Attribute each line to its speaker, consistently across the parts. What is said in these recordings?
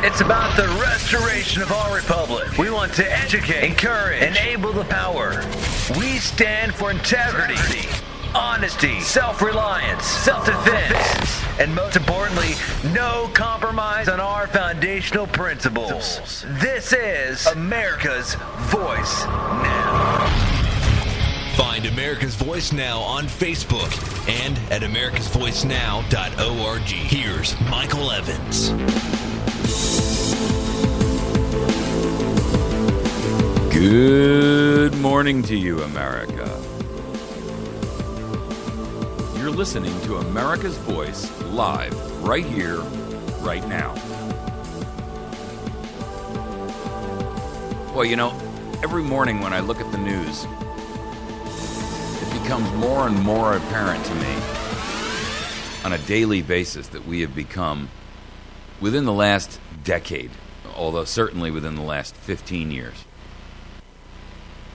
Speaker 1: It's about the restoration of our republic. We want to educate, encourage, enable the power. We stand for integrity, honesty, self-reliance, self-defense, and most importantly, no compromise on our foundational principles. This is America's Voice Now.
Speaker 2: Find America's Voice Now on Facebook and at americasvoicenow.org. Here's Michael Evans.
Speaker 3: Good morning to you, America. You're listening to America's Voice live right here, right now. Well, you know, every morning when I look at the news, it becomes more and more apparent to me on a daily basis that we have become, within the last decade, although certainly within the last 15 years,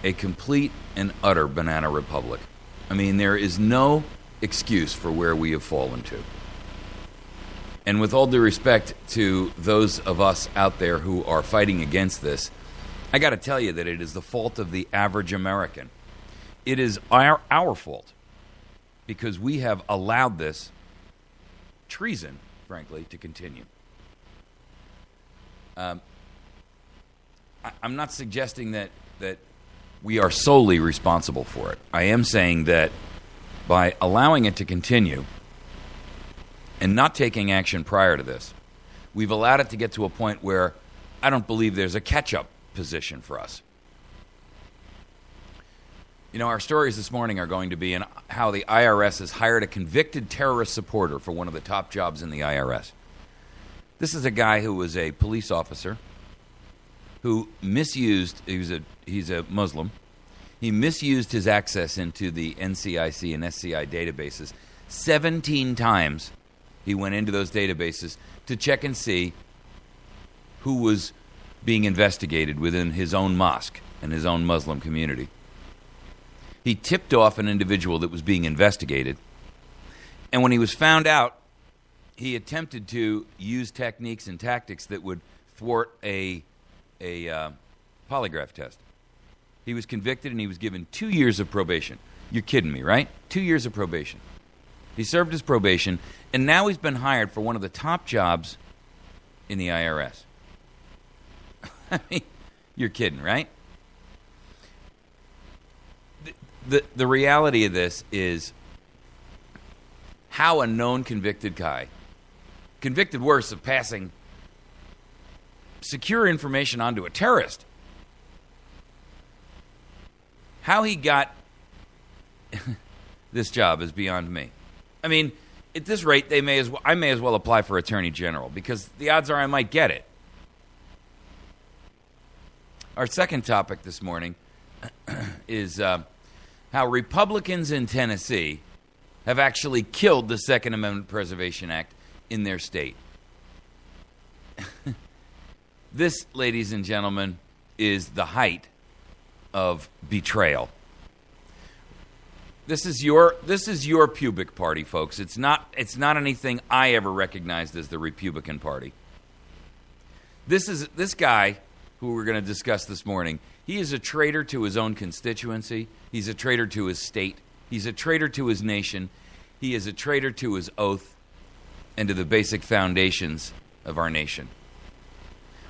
Speaker 3: a complete and utter banana republic. I mean, there is no excuse for where we have fallen to. And with all due respect to those of us out there who are fighting against this, I got to tell you that it is the fault of the average American. It is our fault because we have allowed this treason, frankly, to continue. I'm not suggesting that we are solely responsible for it. I am saying that by allowing it to continue and not taking action prior to this, we've allowed it to get to a point where I don't believe there's a catch-up position for us. You know, our stories this morning are going to be in how the IRS has hired a convicted terrorist supporter for one of the top jobs in the IRS. This is a guy who was a police officer who misused, he's a Muslim, he misused his access into the NCIC and SCI databases 17 times. He went into those databases to check and see who was being investigated within his own mosque and his own Muslim community. He tipped off an individual that was being investigated, and when he was found out, he attempted to use techniques and tactics that would thwart a polygraph test. He was convicted and he was given 2 years of probation. You're kidding me, right? 2 years of probation. He served his probation, and now he's been hired for one of the top jobs in the IRS. I mean, you're kidding, right? The reality of this is how a known convicted guy, convicted worse of passing secure information onto a terrorist, how he got this job is beyond me. I mean, at this rate, I may as well apply for Attorney General because the odds are I might get it. Our second topic this morning is how Republicans in Tennessee have actually killed the Second Amendment Preservation Act in their state. This, ladies and gentlemen, is the height of betrayal. This is your pubic party, folks. It's not anything I ever recognized as the Republican Party. This guy who we're going to discuss this morning, he is a traitor to his own constituency. He's a traitor to his state. He's a traitor to his nation. He is a traitor to his oath and to the basic foundations of our nation.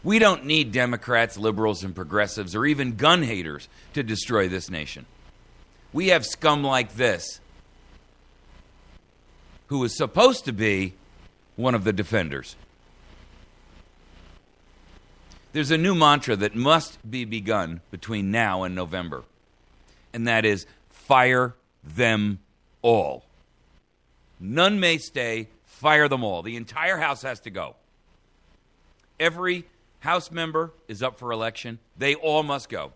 Speaker 3: We don't need Democrats, liberals, and progressives, or even gun haters to destroy this nation. We have scum like this, who is supposed to be one of the defenders. There's a new mantra that must be begun between now and November, and that is fire them all. None may stay, fire them all. The entire House has to go. Every House member is up for election. They all must go.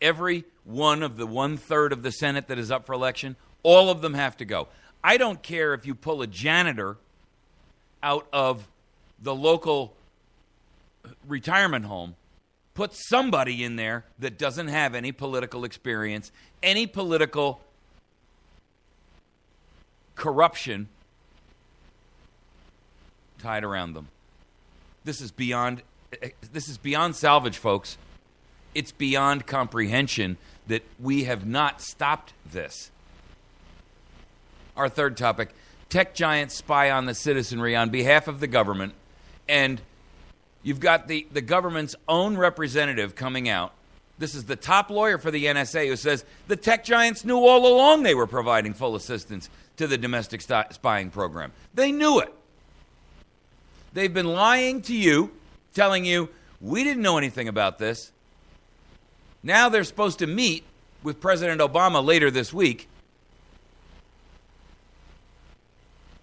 Speaker 3: Every one of the 1/3 of the Senate that is up for election, all of them have to go. I don't care if you pull a janitor out of the local retirement home. Put somebody in there that doesn't have any political experience, any political corruption tied around them. This is beyond salvage, folks. It's beyond comprehension that we have not stopped this. Our third topic, tech giants spy on the citizenry on behalf of the government, and you've got the government's own representative coming out. This is the top lawyer for the NSA who says the tech giants knew all along they were providing full assistance to the domestic spying program. They knew it. They've been lying to you, telling you, we didn't know anything about this. Now they're supposed to meet with President Obama later this week.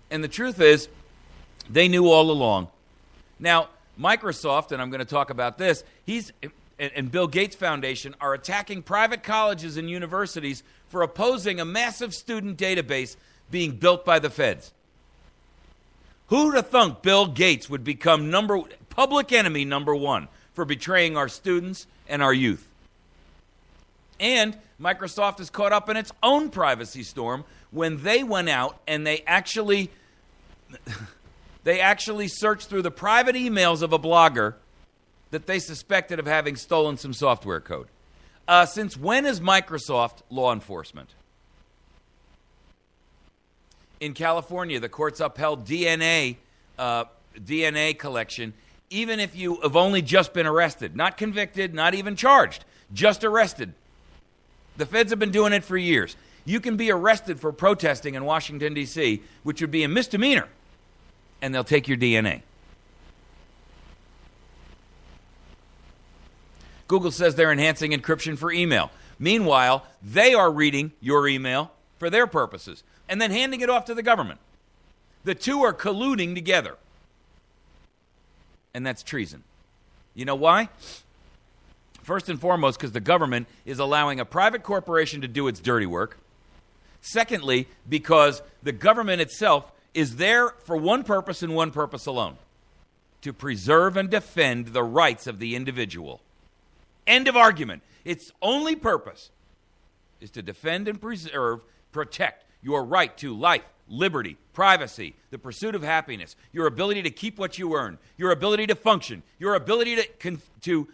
Speaker 3: And the truth is, they knew all along. Now, Microsoft, and I'm going to talk about this, and Bill Gates Foundation are attacking private colleges and universities for opposing a massive student database being built by the feds. Who'd have thunk Bill Gates would become public enemy number one for betraying our students and our youth? And Microsoft is caught up in its own privacy storm when they went out and they actually searched through the private emails of a blogger that they suspected of having stolen some software code. Since when is Microsoft law enforcement? In California, the courts upheld DNA collection, even if you have only just been arrested, not convicted, not even charged, just arrested. The feds have been doing it for years. You can be arrested for protesting in Washington, D.C., which would be a misdemeanor, and they'll take your DNA. Google says they're enhancing encryption for email. Meanwhile, they are reading your email for their purposes and then handing it off to the government. The two are colluding together. And that's treason. You know why? First and foremost, because the government is allowing a private corporation to do its dirty work. Secondly, because the government itself is there for one purpose and one purpose alone: to preserve and defend the rights of the individual. End of argument. Its only purpose is to defend and protect your right to life, liberty, privacy, the pursuit of happiness, your ability to keep what you earn, your ability to function, your ability to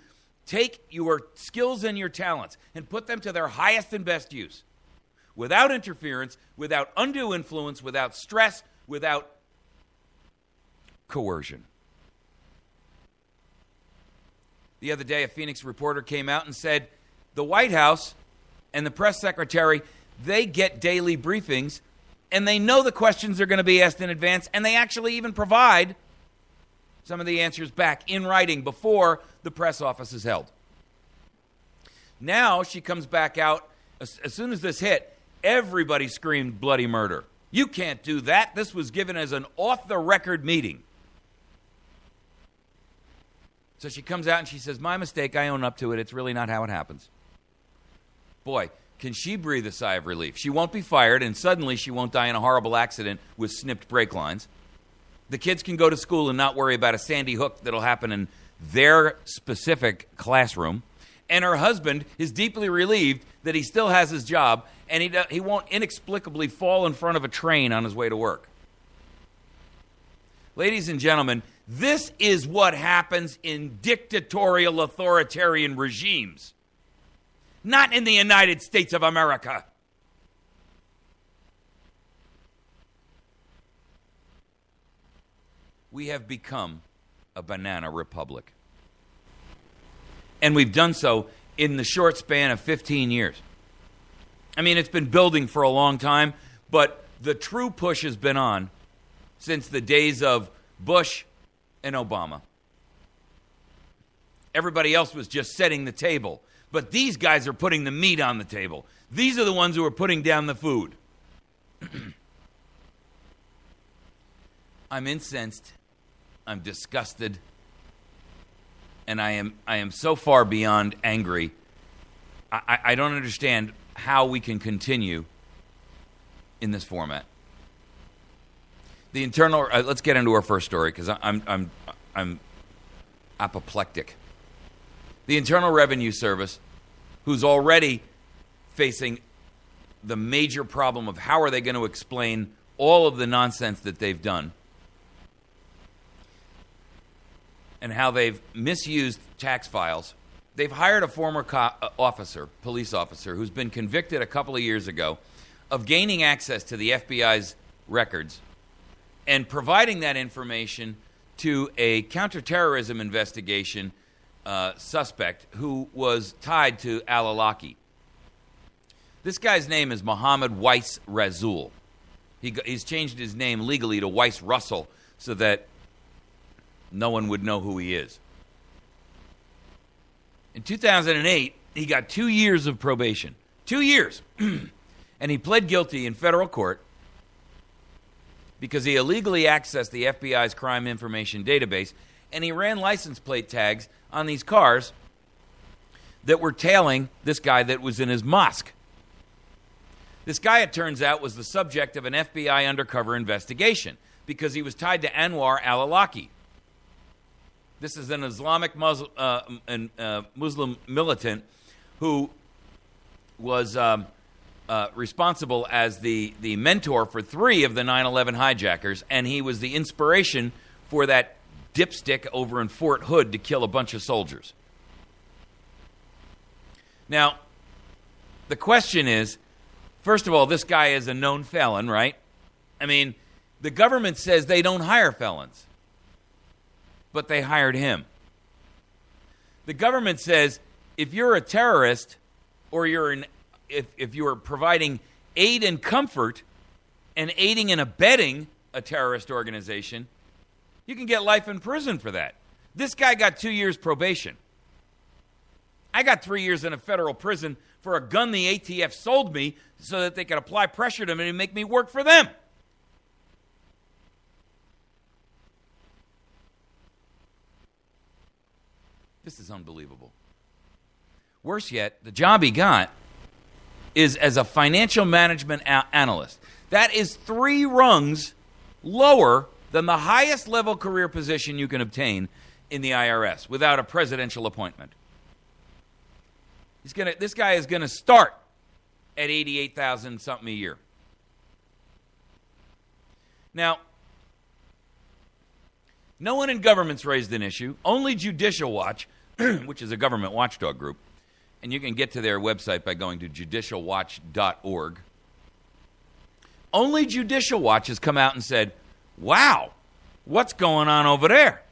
Speaker 3: take your skills and your talents and put them to their highest and best use, without interference, without undue influence, without stress, without coercion. The other day, a Phoenix reporter came out and said the White House and the press secretary, they get daily briefings, and they know the questions are going to be asked in advance, and they actually even provide some of the answers back in writing before the press office is held. Now she comes back out. As soon as this hit, everybody screamed bloody murder. You can't do that. This was given as an off-the-record meeting. So she comes out and she says, my mistake, I own up to it. It's really not how it happens. Boy, can she breathe a sigh of relief. She won't be fired, and suddenly she won't die in a horrible accident with snipped brake lines. The kids can go to school and not worry about a Sandy Hook that'll happen in their specific classroom. And her husband is deeply relieved that he still has his job, and he won't inexplicably fall in front of a train on his way to work. Ladies and gentlemen, this is what happens in dictatorial authoritarian regimes, not in the United States of America. We have become a banana republic. And we've done so in the short span of 15 years. I mean, it's been building for a long time, but the true push has been on since the days of Bush and Obama. Everybody else was just setting the table, but these guys are putting the meat on the table. These are the ones who are putting down the food. I'm incensed. I'm disgusted. And I am so far beyond angry. I don't understand how we can continue in this format. The internal. Let's get into our first story because I'm apoplectic. The Internal Revenue Service, who's already facing the major problem of how are they going to explain all of the nonsense that they've done. and how they've misused tax files. They've hired a former police officer, who's been convicted a couple of years ago of gaining access to the FBI's records and providing that information to a counterterrorism investigation suspect who was tied to al-Awlaki. This guy's name is Mohammed Weiss Razul. He's changed his name legally to Weiss Russell so that no one would know who he is. In 2008, he got 2 years of probation. 2 years. And he pled guilty in federal court because he illegally accessed the FBI's crime information database, and he ran license plate tags on these cars that were tailing this guy that was in his mosque. This guy, it turns out, was the subject of an FBI undercover investigation because he was tied to Anwar al-Awlaki. This is an Islamic Muslim militant who was responsible as the mentor for 3 of the 9/11 hijackers, and he was the inspiration for that dipstick over in Fort Hood to kill a bunch of soldiers. Now, the question is, first of all, this guy is a known felon, right? I mean, the government says they don't hire felons, but they hired him. The government says if you're a terrorist or if you're providing aid and comfort and aiding and abetting a terrorist organization, you can get life in prison for that. This guy got 2 years probation. I got 3 years in a federal prison for a gun the ATF sold me so that they could apply pressure to me and make me work for them. This is unbelievable. Worse yet, the job he got is as a financial management analyst. That is 3 rungs lower than the highest level career position you can obtain in the IRS without a presidential appointment. This guy is going to start at $88,000 something a year. Now, no one in government's raised an issue. Only Judicial Watch, which is a government watchdog group, and you can get to their website by going to judicialwatch.org. Only Judicial Watch has come out and said, wow, what's going on over there?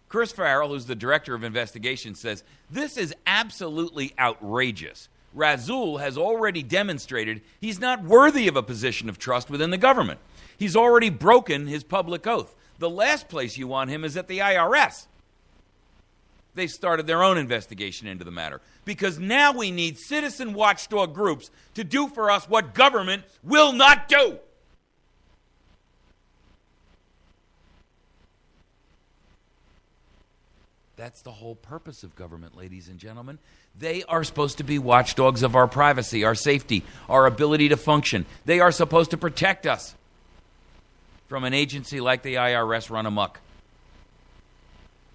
Speaker 3: Chris Farrell, who's the director of investigations, says, this is absolutely outrageous. Razul has already demonstrated he's not worthy of a position of trust within the government. He's already broken his public oath. The last place you want him is at the IRS. They've started their own investigation into the matter because now we need citizen watchdog groups to do for us what government will not do. That's the whole purpose of government, ladies and gentlemen. They are supposed to be watchdogs of our privacy, our safety, our ability to function. They are supposed to protect us from an agency like the IRS run amok,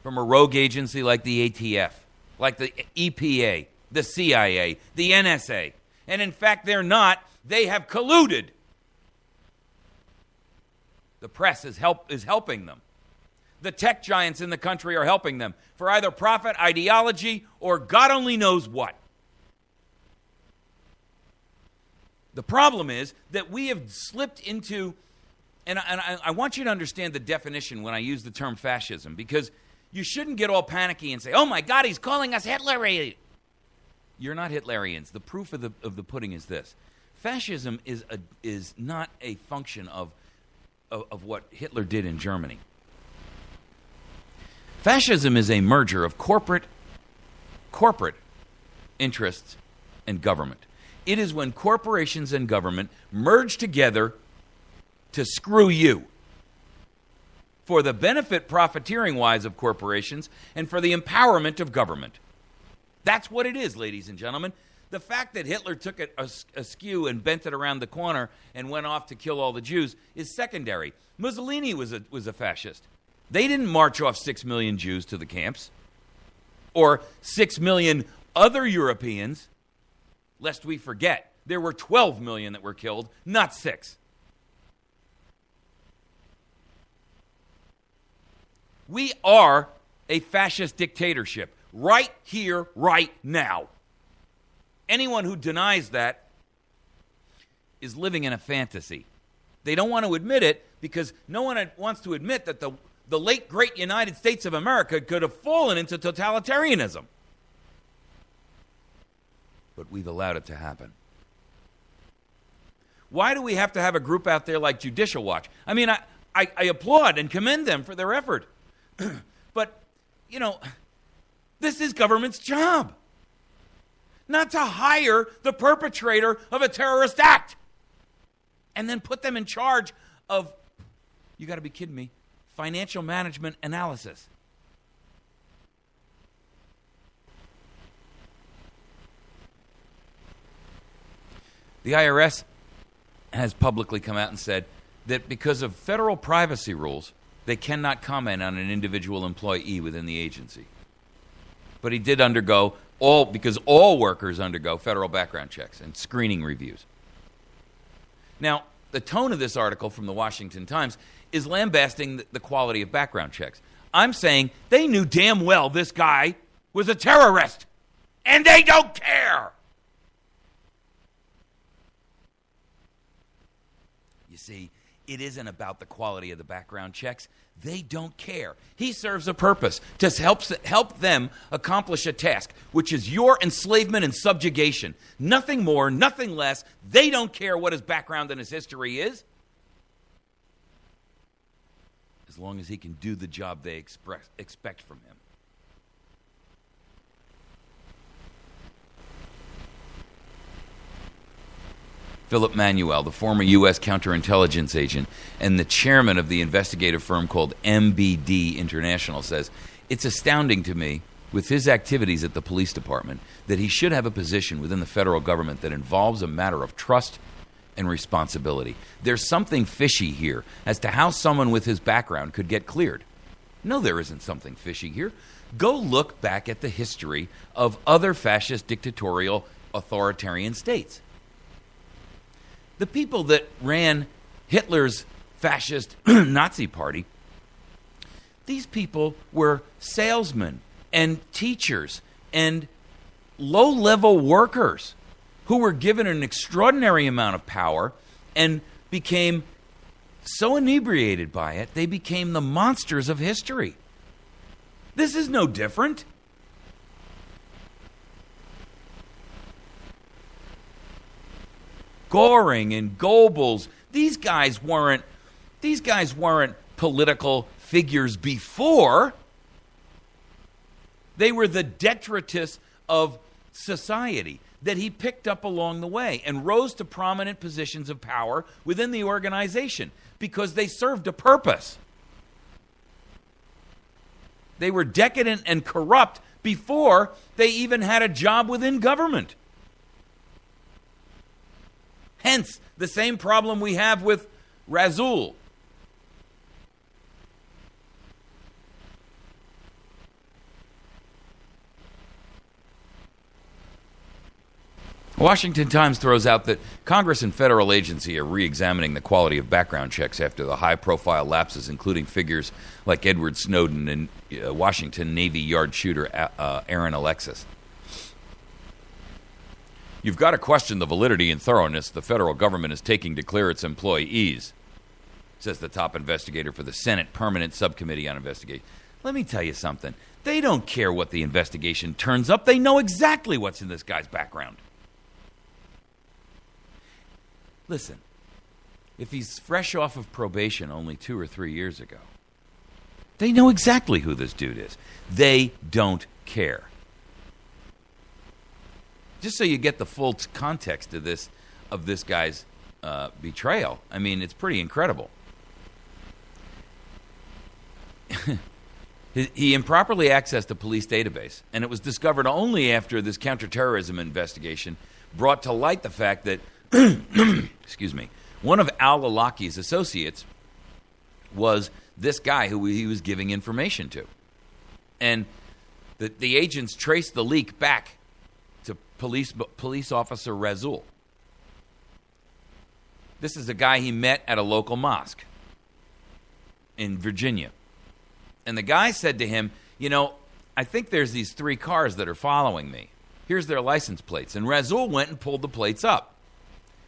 Speaker 3: from a rogue agency like the ATF, like the EPA, the CIA, the NSA. And in fact, they're not. They have colluded. The press is helping them. The tech giants in the country are helping them for either profit, ideology, or God only knows what. The problem is that we have slipped into, and I want you to understand the definition when I use the term fascism, because you shouldn't get all panicky and say, oh my God, he's calling us Hitlerians. You're not Hitlerians. The proof of the pudding is this. Fascism is not a function of what Hitler did in Germany. Fascism is a merger of corporate interests and government. It is when corporations and government merge together to screw you for the benefit profiteering-wise of corporations and for the empowerment of government. That's what it is, ladies and gentlemen. The fact that Hitler took it askew and bent it around the corner and went off to kill all the Jews is secondary. Mussolini was a fascist. They didn't march off 6 million Jews to the camps or 6 million other Europeans. Lest we forget, there were 12 million that were killed, not 6. We are a fascist dictatorship right here, right now. Anyone who denies that is living in a fantasy. They don't want to admit it because no one wants to admit that the late, great United States of America could have fallen into totalitarianism. But we've allowed it to happen. Why do we have to have a group out there like Judicial Watch? I mean, I applaud and commend them for their effort. But, you know, this is government's job. Not to hire the perpetrator of a terrorist act and then put them in charge of, you got to be kidding me, financial management analysis. The IRS has publicly come out and said that because of federal privacy rules, they cannot comment on an individual employee within the agency. But he did undergo because all workers undergo federal background checks and screening reviews. Now, the tone of this article from the Washington Times is lambasting the quality of background checks. I'm saying they knew damn well this guy was a terrorist, and they don't care. You see, it isn't about the quality of the background checks. They don't care. He serves a purpose to help them accomplish a task, which is your enslavement and subjugation. Nothing more, nothing less. They don't care what his background and his history is, as long as he can do the job they expect from him. Philip Manuel, the former U.S. counterintelligence agent and the chairman of the investigative firm called MBD International, says, "It's astounding to me, with his activities at the police department, that he should have a position within the federal government that involves a matter of trust and responsibility. There's something fishy here as to how someone with his background could get cleared." No, there isn't something fishy here. Go look back at the history of other fascist, dictatorial, authoritarian states. The people that ran Hitler's fascist Nazi party, these people were salesmen and teachers and low-level workers who were given an extraordinary amount of power and became so inebriated by it, they became the monsters of history. This is no different. Goring and Goebbels, these guys weren't political figures before. They were the detritus of society that he picked up along the way and rose to prominent positions of power within the organization because they served a purpose. They were decadent and corrupt before they even had a job within government. Hence, the same problem we have with Rasul. Washington Times throws out that Congress and federal agency are re-examining the quality of background checks after the high-profile lapses, including figures like Edward Snowden and Washington Navy Yard shooter Aaron Alexis. "You've got to question the validity and thoroughness the federal government is taking to clear its employees," says the top investigator for the Senate Permanent Subcommittee on Investigation. Let me tell you something. They don't care what the investigation turns up. They know exactly what's in this guy's background. Listen, if he's fresh off of probation only 2 or 3 years ago, they know exactly who this dude is. They don't care. Just so you get the full context of this guy's betrayal, I mean, it's pretty incredible. He improperly accessed a police database, and it was discovered only after this counterterrorism investigation brought to light the fact that, excuse me, one of al-Awlaki's associates was this guy who he was giving information to. And the agents traced the leak back to police officer Rasul. This is a guy he met at a local mosque in Virginia. And the guy said to him, I think there's these 3 cars that are following me. Here's their license plates. And Razul went and pulled the plates up.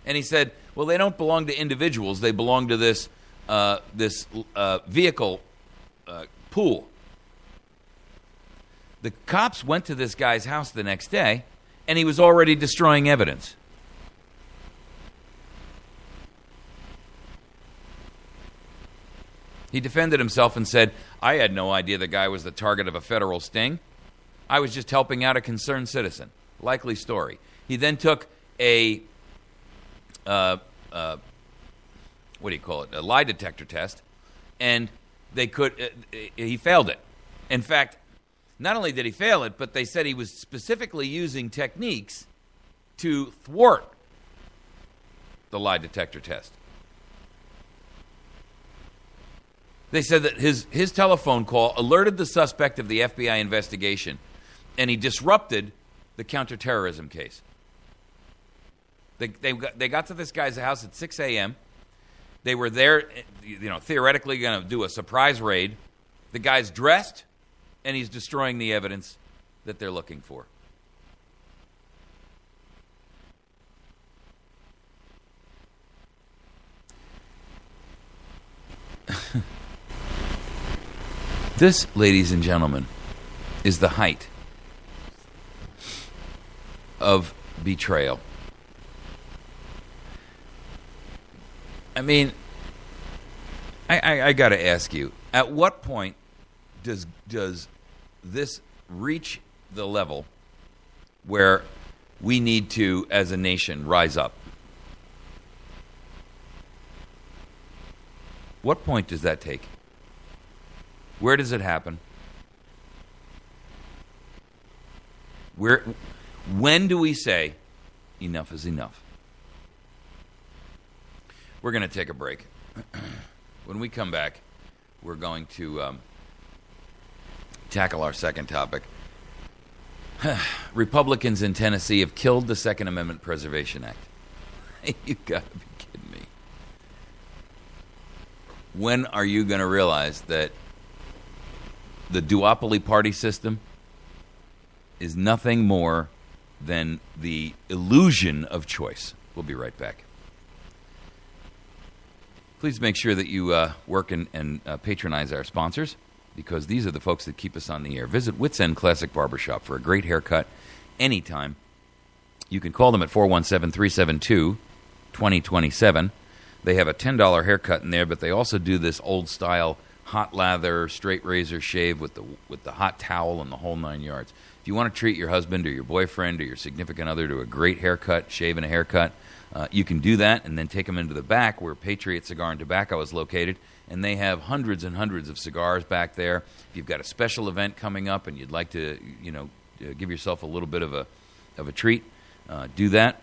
Speaker 3: And he said, well, they don't belong to individuals. They belong to this vehicle pool. The cops went to this guy's house the next day, and he was already destroying evidence. He defended himself and said, I had no idea the guy was the target of a federal sting. I was just helping out a concerned citizen. Likely story. He then took a lie detector test, and he failed it. In fact, not only did he fail it, but they said he was specifically using techniques to thwart the lie detector test. They said that his telephone call alerted the suspect of the FBI investigation, and he disrupted the counterterrorism case. They got to this guy's house at 6 a.m. They were there, theoretically going to do a surprise raid. The guy's dressed, and he's destroying the evidence that they're looking for. This, ladies and gentlemen, is the height of betrayal. I mean, I got to ask you, at what point does this reach the level where we need to, as a nation, rise up? What point does that take? Where does it happen? When do we say enough is enough? We're going to take a break. When we come back, we're going to tackle our second topic. Republicans in Tennessee have killed the Second Amendment Preservation Act. You got to be kidding me. When are you going to realize that the duopoly party system is nothing more than the illusion of choice? We'll be right back. Please make sure that you work and patronize our sponsors, because these are the folks that keep us on the air. Visit Wits End Classic Barbershop for a great haircut anytime. You can call them at 417-372-2027. They have a $10 haircut in there, but they also do this old-style hot lather, straight razor shave with the hot towel and the whole 9 yards. If you want to treat your husband or your boyfriend or your significant other to a great haircut, shave and a haircut, you can do that and then take them into the back where Patriot Cigar and Tobacco is located, and they have hundreds and hundreds of cigars back there. If you've got a special event coming up and you'd like to, give yourself a little bit of a treat, do that.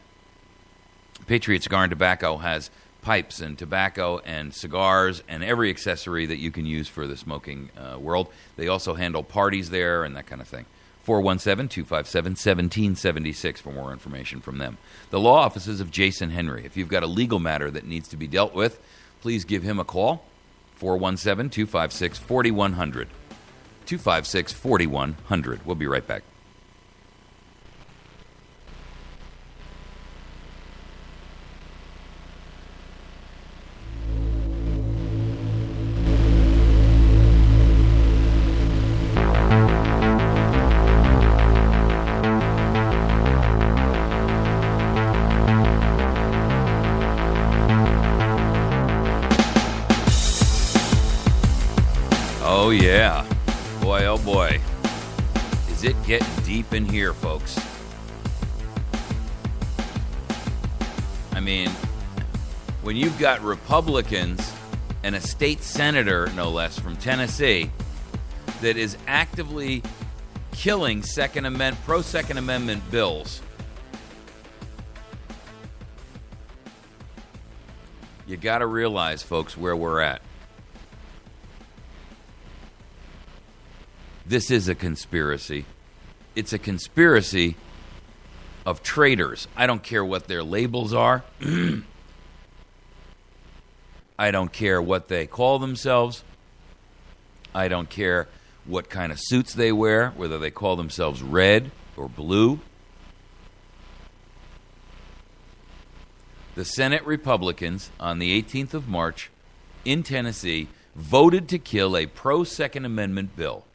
Speaker 3: Patriot Cigar and Tobacco has pipes and tobacco and cigars and every accessory that you can use for the smoking world. They also handle parties there and that kind of thing. 417-257-1776 for more information from them. The law offices of Jason Henry. If you've got a legal matter that needs to be dealt with, please give him a call. 417-256-4100. 256-4100. We'll be right back. Oh, yeah. Boy, oh, boy. Is it getting deep in here, folks? I mean, when you've got Republicans and a state senator, no less, from Tennessee that is actively killing pro-Second Amendment bills, you got to realize, folks, where we're at. This is a conspiracy. It's a conspiracy of traitors. I don't care what their labels are. I don't care what they call themselves. I don't care what kind of suits they wear, whether they call themselves red or blue. The Senate Republicans on the 18th of March in Tennessee voted to kill a pro-Second Amendment bill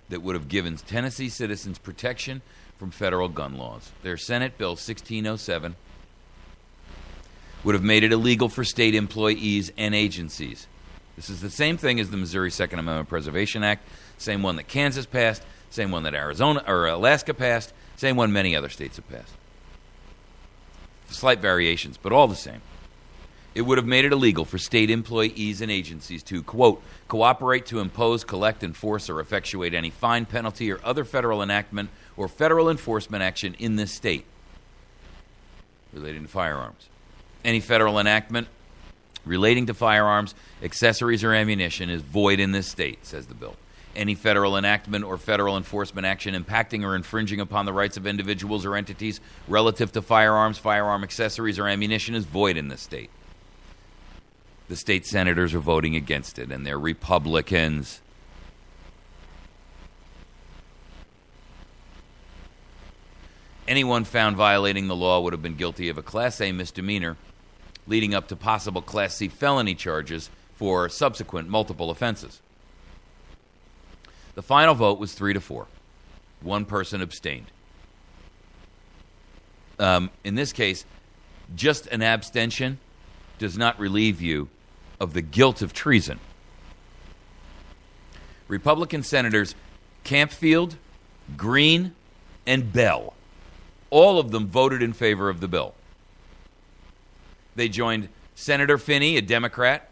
Speaker 3: that would have given Tennessee citizens protection from federal gun laws. Their Senate Bill 1607 would have made it illegal for state employees and agencies. This is the same thing as the Missouri Second Amendment Preservation Act, same one that Kansas passed, same one that Arizona or Alaska passed, same one many other states have passed. Slight variations, but all the same. It would have made it illegal for state employees and agencies to, quote, cooperate to impose, collect, enforce, or effectuate any fine, penalty, or other federal enactment or federal enforcement action in this state relating to firearms. Any federal enactment relating to firearms, accessories, or ammunition is void in this state, says the bill. Any federal enactment or federal enforcement action impacting or infringing upon the rights of individuals or entities relative to firearms, firearm accessories, or ammunition is void in this state. The state senators are voting against it, and they're Republicans. Anyone found violating the law would have been guilty of a Class A misdemeanor, leading up to possible Class C felony charges for subsequent multiple offenses. The final vote was 3-4. One person abstained. In this case, just an abstention does not relieve you of the guilt of treason. Republican Senators Campfield, Green, and Bell, all of them voted in favor of the bill. They joined Senator Finney, a Democrat,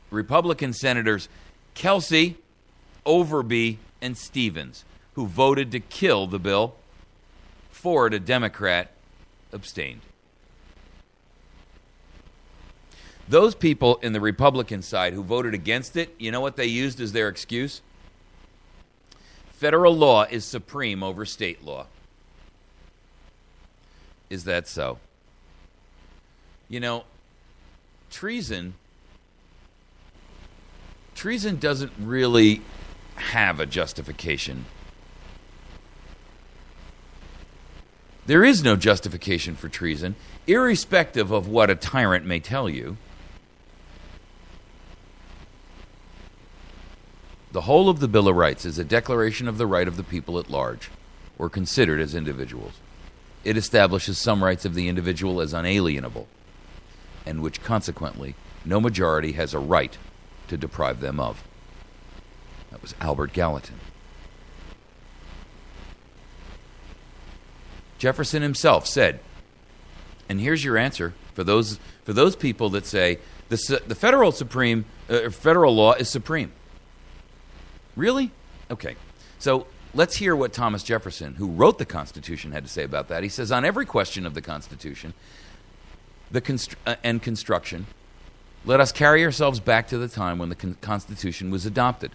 Speaker 3: Republican Senators Kelsey, Overby, and Stevens, who voted to kill the bill. Ford, a Democrat, abstained. Those people in the Republican side who voted against it, you know what they used as their excuse? Federal law is supreme over state law. Is that so? You know, treason doesn't really have a justification. There is no justification for treason, irrespective of what a tyrant may tell you. The whole of the Bill of Rights is a declaration of the right of the people at large, or considered as individuals. It establishes some rights of the individual as unalienable, and which consequently no majority has a right to deprive them of. That was Albert Gallatin. Jefferson himself said, and here's your answer for those people that say the federal law is supreme. Really? Okay. So let's hear what Thomas Jefferson, who wrote the Constitution, had to say about that. He says, on every question of the Constitution and construction, let us carry ourselves back to the time when the Constitution was adopted.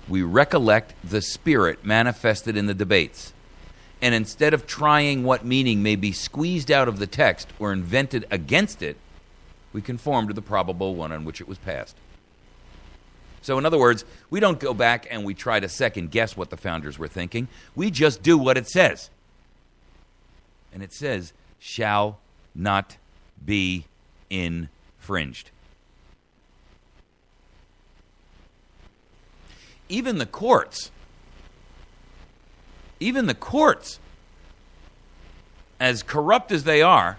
Speaker 3: We recollect the spirit manifested in the debates, and instead of trying what meaning may be squeezed out of the text or invented against it, we conform to the probable one on which it was passed. So in other words, we don't go back and we try to second guess what the founders were thinking. We just do what it says. And it says, shall not be infringed. Even the courts, as corrupt as they are,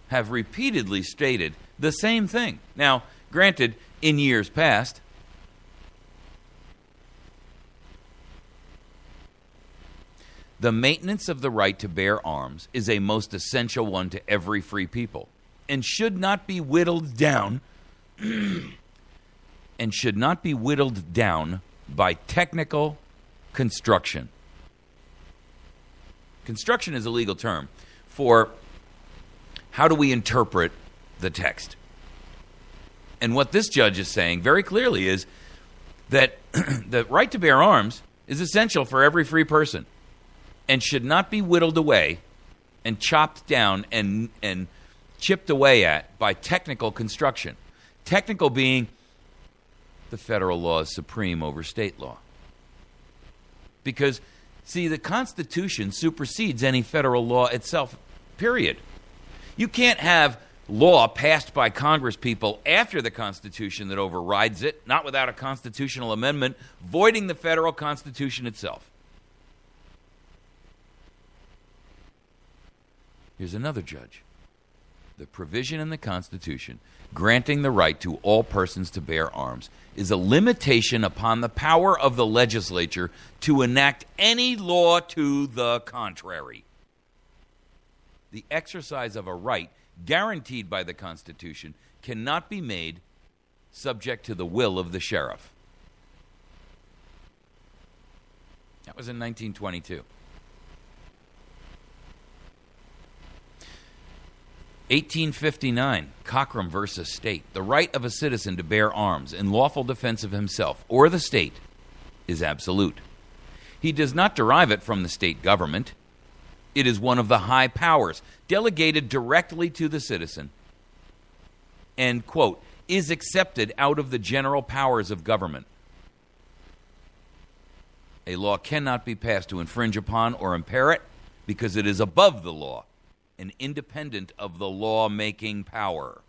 Speaker 3: have repeatedly stated the same thing. Now, granted, in years past, the maintenance of the right to bear arms is a most essential one to every free people, and should not be whittled down by technical construction. Construction is a legal term for how do we interpret the text. And what this judge is saying very clearly is that the right to bear arms is essential for every free person and should not be whittled away and chopped down and chipped away at by technical construction. Technical being the federal law is supreme over state law. Because, see, the Constitution supersedes any federal law itself, period. You can't have law passed by Congress people after the Constitution that overrides it, not without a constitutional amendment voiding the federal Constitution itself. Here's another judge. The provision in the Constitution granting the right to all persons to bear arms is a limitation upon the power of the legislature to enact any law to the contrary. The exercise of a right guaranteed by the Constitution cannot be made subject to the will of the sheriff. That was in 1922. 1859, Cockrum versus State. The right of a citizen to bear arms in lawful defense of himself or the state is absolute. He does not derive it from the state government. It is one of the high powers delegated directly to the citizen and, quote, is accepted out of the general powers of government. A law cannot be passed to infringe upon or impair it because it is above the law and independent of the law-making power.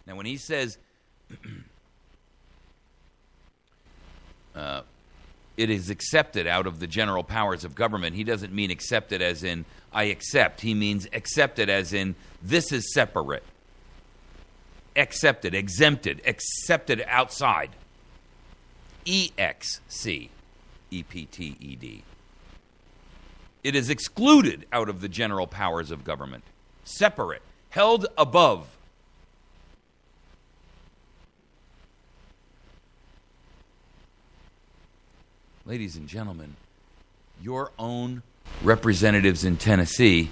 Speaker 3: Now, when he says it is accepted out of the general powers of government, he doesn't mean accepted as in I accept. He means accepted as in this is separate. Accepted, exempted, accepted outside. EXCEPTED. It is excluded out of the general powers of government. Separate, held above. Ladies and gentlemen, your own representatives in Tennessee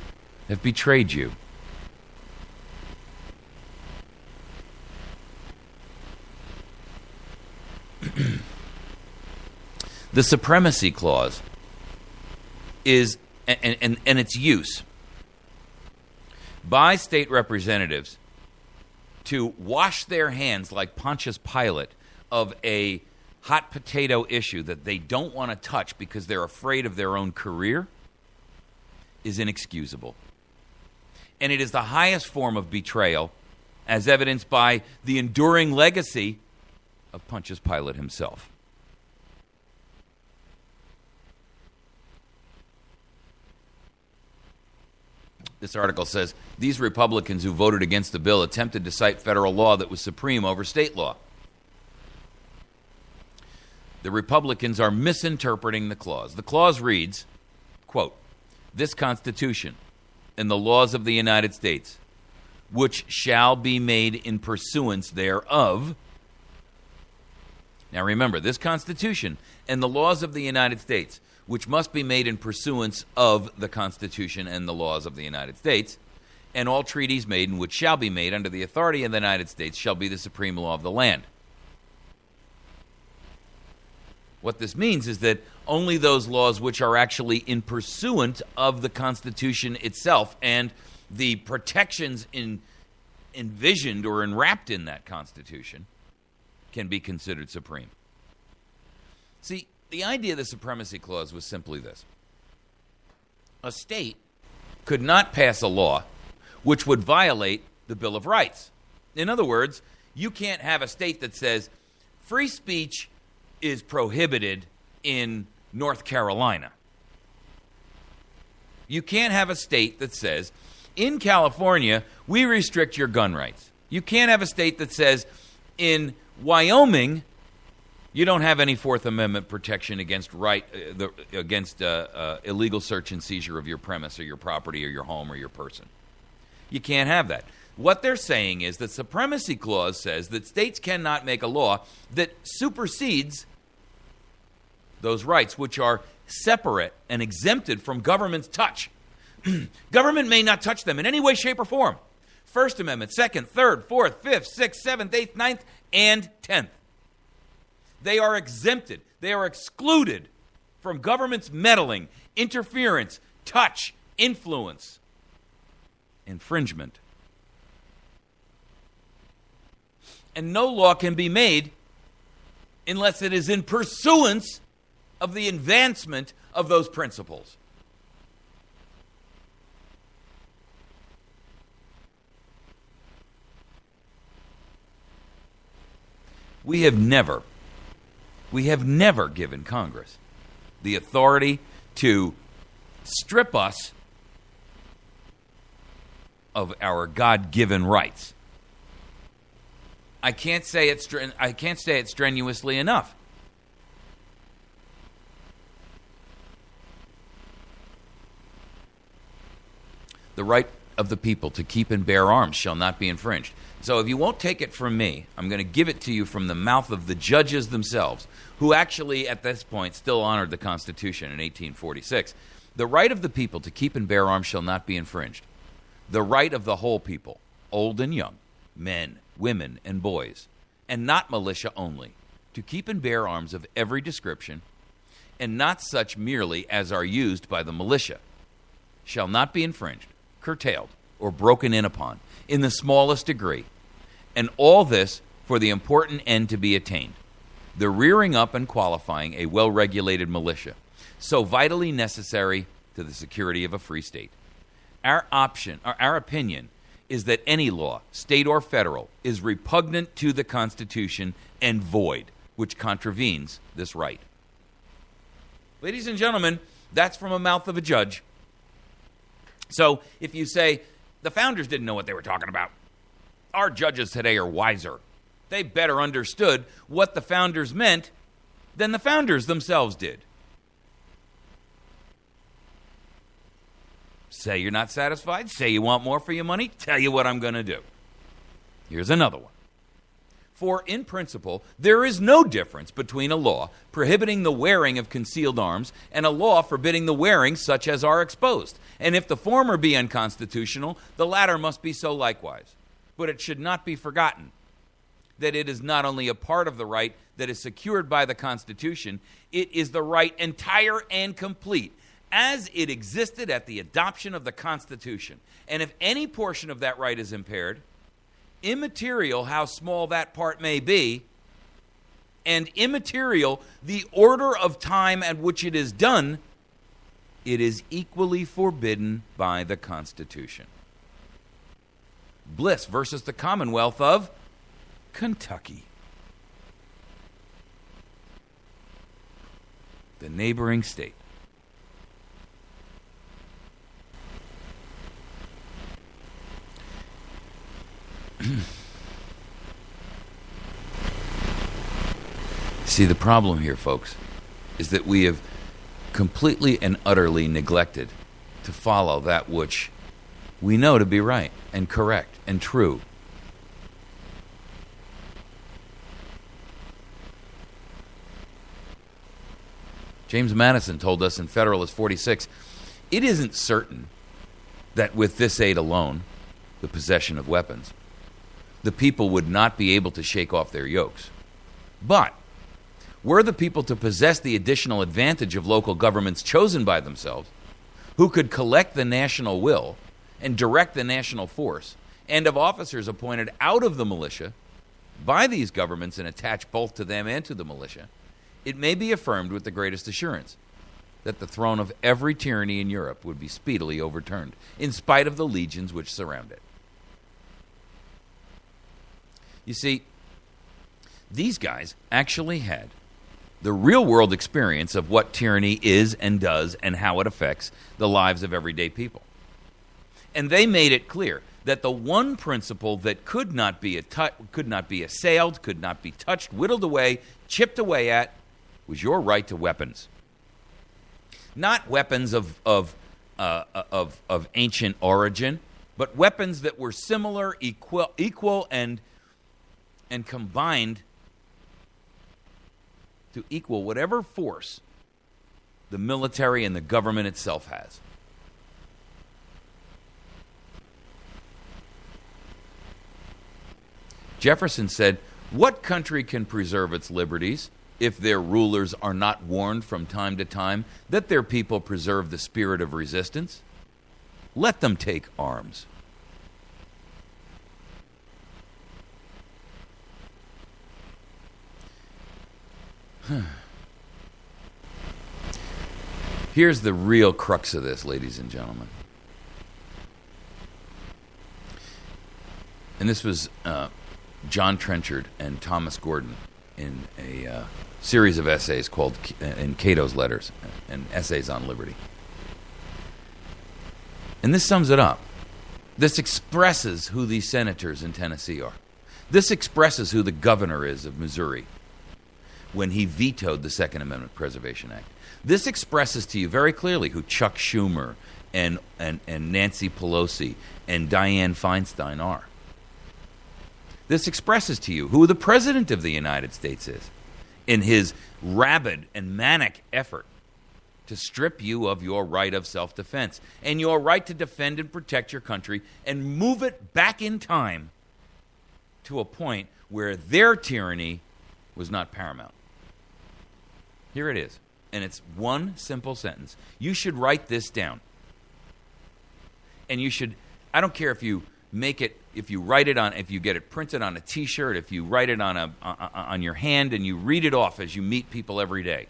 Speaker 3: have betrayed you. The Supremacy Clause is, and its use by state representatives to wash their hands like Pontius Pilate of a hot potato issue that they don't want to touch because they're afraid of their own career is inexcusable. And it is the highest form of betrayal, as evidenced by the enduring legacy of Pontius Pilate himself. This article says, these Republicans who voted against the bill attempted to cite federal law that was supreme over state law. The Republicans are misinterpreting the clause. The clause reads, quote, this Constitution and the laws of the United States, which shall be made in pursuance thereof. Now remember, this Constitution and the laws of the United States, which must be made in pursuance of the Constitution and the laws of the United States, and all treaties made and which shall be made under the authority of the United States shall be the supreme law of the land. What this means is that only those laws which are actually in pursuant of the Constitution itself and the protections envisioned or enwrapped in that Constitution can be considered supreme. See, the idea of the Supremacy Clause was simply this. A state could not pass a law which would violate the Bill of Rights. In other words, you can't have a state that says free speech is prohibited in North Carolina. You can't have a state that says, in California, we restrict your gun rights. You can't have a state that says, in Wyoming, you don't have any Fourth Amendment protection against illegal search and seizure of your premise or your property or your home or your person. You can't have that. What they're saying is the Supremacy Clause says that states cannot make a law that supersedes those rights, which are separate and exempted from government's touch. Government may not touch them in any way, shape, or form. First Amendment, Second, Third, Fourth, Fifth, Sixth, Seventh, Eighth, Ninth, and 10th. They are exempted. They are excluded from government's meddling, interference, touch, influence, infringement. And no law can be made unless it is in pursuance of the advancement of those principles. We have never given Congress the authority to strip us of our God-given rights. I can't say it strenuously enough. The right of the people to keep and bear arms shall not be infringed. So if you won't take it from me, I'm going to give it to you from the mouth of the judges themselves, who actually at this point still honored the Constitution in 1846. The right of the people to keep and bear arms shall not be infringed. The right of the whole people, old and young, men, women, and boys, and not militia only, to keep and bear arms of every description, and not such merely as are used by the militia, shall not be infringed, curtailed, or broken in upon, in the smallest degree, and all this for the important end to be attained, the rearing up and qualifying a well-regulated militia, so vitally necessary to the security of a free state. Our opinion is that any law, state or federal, is repugnant to the Constitution and void, which contravenes this right. Ladies and gentlemen, that's from the mouth of a judge. So if you say, the founders didn't know what they were talking about, our judges today are wiser. They better understood what the founders meant than the founders themselves did. Say you're not satisfied. Say you want more for your money. Tell you what I'm going to do. Here's another one. For, in principle, there is no difference between a law prohibiting the wearing of concealed arms and a law forbidding the wearing such as are exposed. And if the former be unconstitutional, the latter must be so likewise. But it should not be forgotten that it is not only a part of the right that is secured by the Constitution, it is the right entire and complete as it existed at the adoption of the Constitution. And if any portion of that right is impaired, immaterial how small that part may be, and immaterial the order of time at which it is done, it is equally forbidden by the Constitution. Bliss versus the Commonwealth of Kentucky. The neighboring state. See, the problem here, folks, is that we have completely and utterly neglected to follow that which we know to be right and correct and true. James Madison told us in Federalist 46, it isn't certain that with this aid alone, the possession of weapons, the people would not be able to shake off their yokes. But were the people to possess the additional advantage of local governments chosen by themselves, who could collect the national will and direct the national force, and of officers appointed out of the militia by these governments and attached both to them and to the militia, it may be affirmed with the greatest assurance that the throne of every tyranny in Europe would be speedily overturned, in spite of the legions which surround it. You see, these guys actually had the real-world experience of what tyranny is and does and how it affects the lives of everyday people. And they made it clear that the one principle that could not be assailed, could not be touched, whittled away, chipped away at, was your right to weapons. Not weapons of ancient origin, but weapons that were similar, equal, and combined to equal whatever force the military and the government itself has. Jefferson said, "What country can preserve its liberties if their rulers are not warned from time to time that their people preserve the spirit of resistance? Let them take arms." Here's the real crux of this, ladies and gentlemen. And this was John Trenchard and Thomas Gordon in a series of essays called in Cato's Letters and Essays on Liberty. And this sums it up. This expresses who these senators in Tennessee are. This expresses who the governor is of Missouri when he vetoed the Second Amendment Preservation Act. This expresses to you very clearly who Chuck Schumer and Nancy Pelosi and Dianne Feinstein are. This expresses to you who the President of the United States is in his rabid and manic effort to strip you of your right of self-defense and your right to defend and protect your country and move it back in time to a point where their tyranny was not paramount. Here it is, and it's one simple sentence. You should write this down. And you should, I don't care if you make it, if you write it on, if you get it printed on a T-shirt, if you write it on your hand and you read it off as you meet people every day.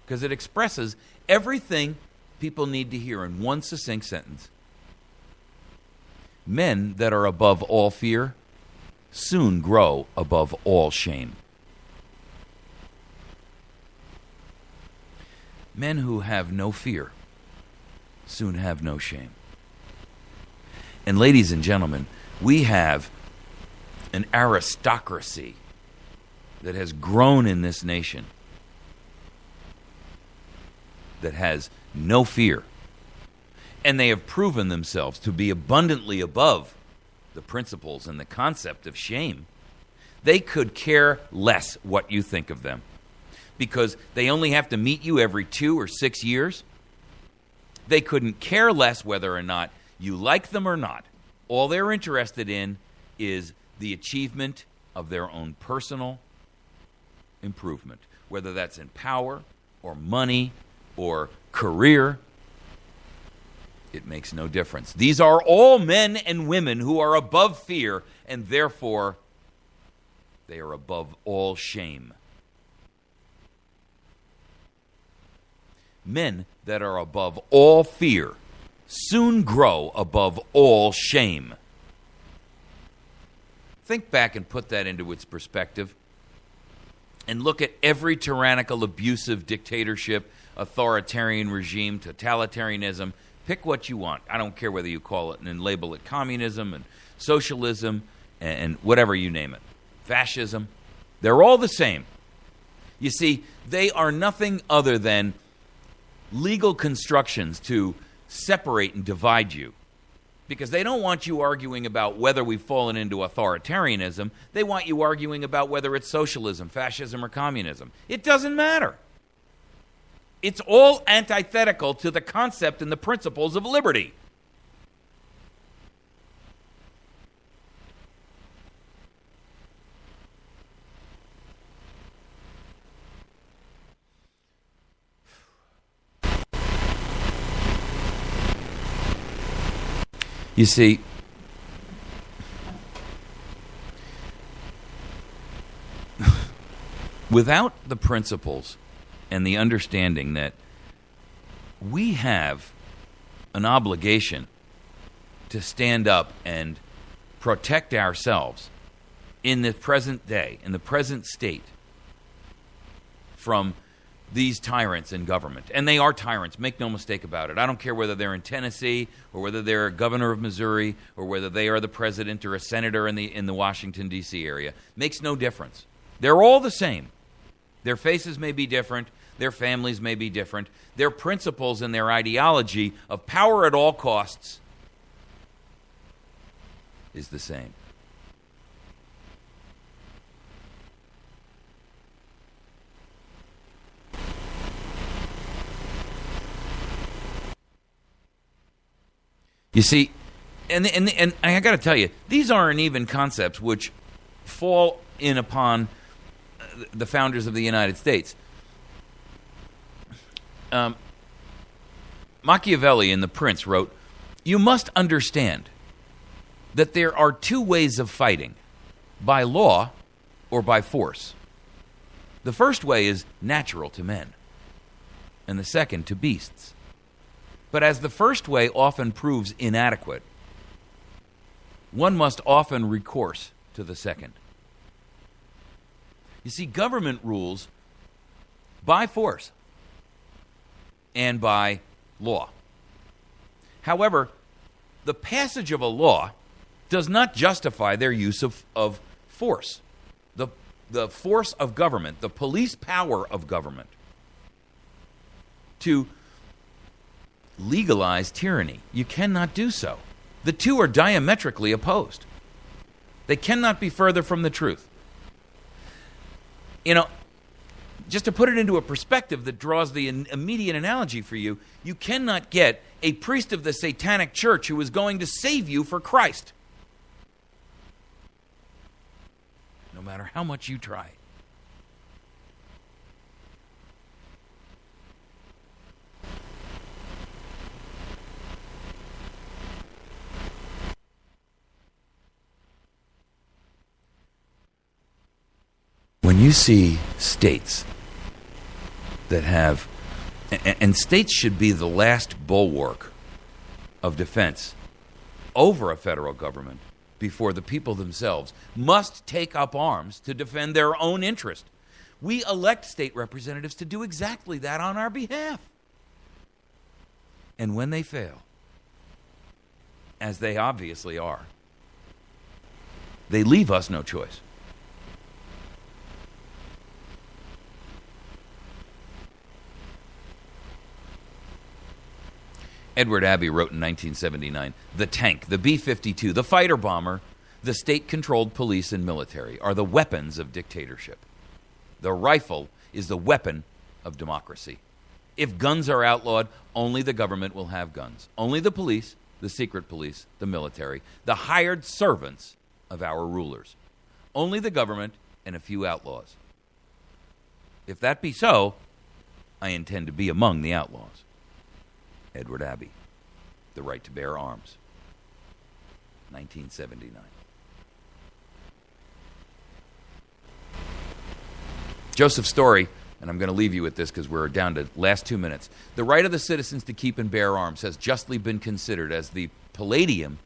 Speaker 3: Because it expresses everything people need to hear in one succinct sentence. Men that are above all fear soon grow above all shame. Men who have no fear soon have no shame. And ladies and gentlemen, we have an aristocracy that has grown in this nation that has no fear. And they have proven themselves to be abundantly above the principles and the concept of shame. They could care less what you think of them because they only have to meet you every 2 or 6 years. They couldn't care less whether or not you like them or not. All they're interested in is the achievement of their own personal improvement, whether that's in power or money or career. It makes no difference. These are all men and women who are above fear, and therefore they are above all shame. Men that are above all fear soon grow above all shame. Think back and put that into its perspective. And look at every tyrannical, abusive dictatorship, authoritarian regime, totalitarianism. Pick what you want. I don't care whether you call it and label it communism and socialism and whatever you name it. Fascism. They're all the same. You see, they are nothing other than legal constructions to separate and divide you. Because they don't want you arguing about whether we've fallen into authoritarianism. They want you arguing about whether it's socialism, fascism, or communism. It doesn't matter. It's all antithetical to the concept and the principles of liberty. You see, without the principles and the understanding that we have an obligation to stand up and protect ourselves in the present day, in the present state, from these tyrants in government. And they are tyrants, make no mistake about it. I don't care whether they're in Tennessee or whether they're a governor of Missouri or whether they are the president or a senator in the Washington, D.C. area. Makes no difference. They're all the same. Their faces may be different. Their families may be different. Their principles and their ideology of power at all costs is the same. You see, and I got to tell you, these aren't even concepts which fall in upon the founders of the United States. Machiavelli in The Prince wrote, "You must understand that there are two ways of fighting, by law or by force. The first way is natural to men, and the second to beasts. But as the first way often proves inadequate, one must often recourse to the second. You see, government rules by force and by law. However, the passage of a law does not justify their use of force. The force of government, the police power of government, to legalize tyranny. You cannot do so. The two are diametrically opposed. They cannot be further from the truth. You know, just to put it into a perspective that draws the immediate analogy for you, you cannot get a priest of the Satanic Church who is going to save you for Christ, no matter how much you try. When you see states that have, and states should be the last bulwark of defense over a federal government before the people themselves must take up arms to defend their own interest. We elect state representatives to do exactly that on our behalf. And when they fail, as they obviously are, they leave us no choice. Edward Abbey wrote in 1979, the tank, the B-52, the fighter bomber, the state-controlled police and military are the weapons of dictatorship. The rifle is the weapon of democracy. If guns are outlawed, only the government will have guns. Only the police, the secret police, the military, the hired servants of our rulers. Only the government and a few outlaws. If that be so, I intend to be among the outlaws. Edward Abbey, The Right to Bear Arms, 1979. Joseph Story, and I'm going to leave you with this because we're down to last 2 minutes. The right of the citizens to keep and bear arms has justly been considered as the palladium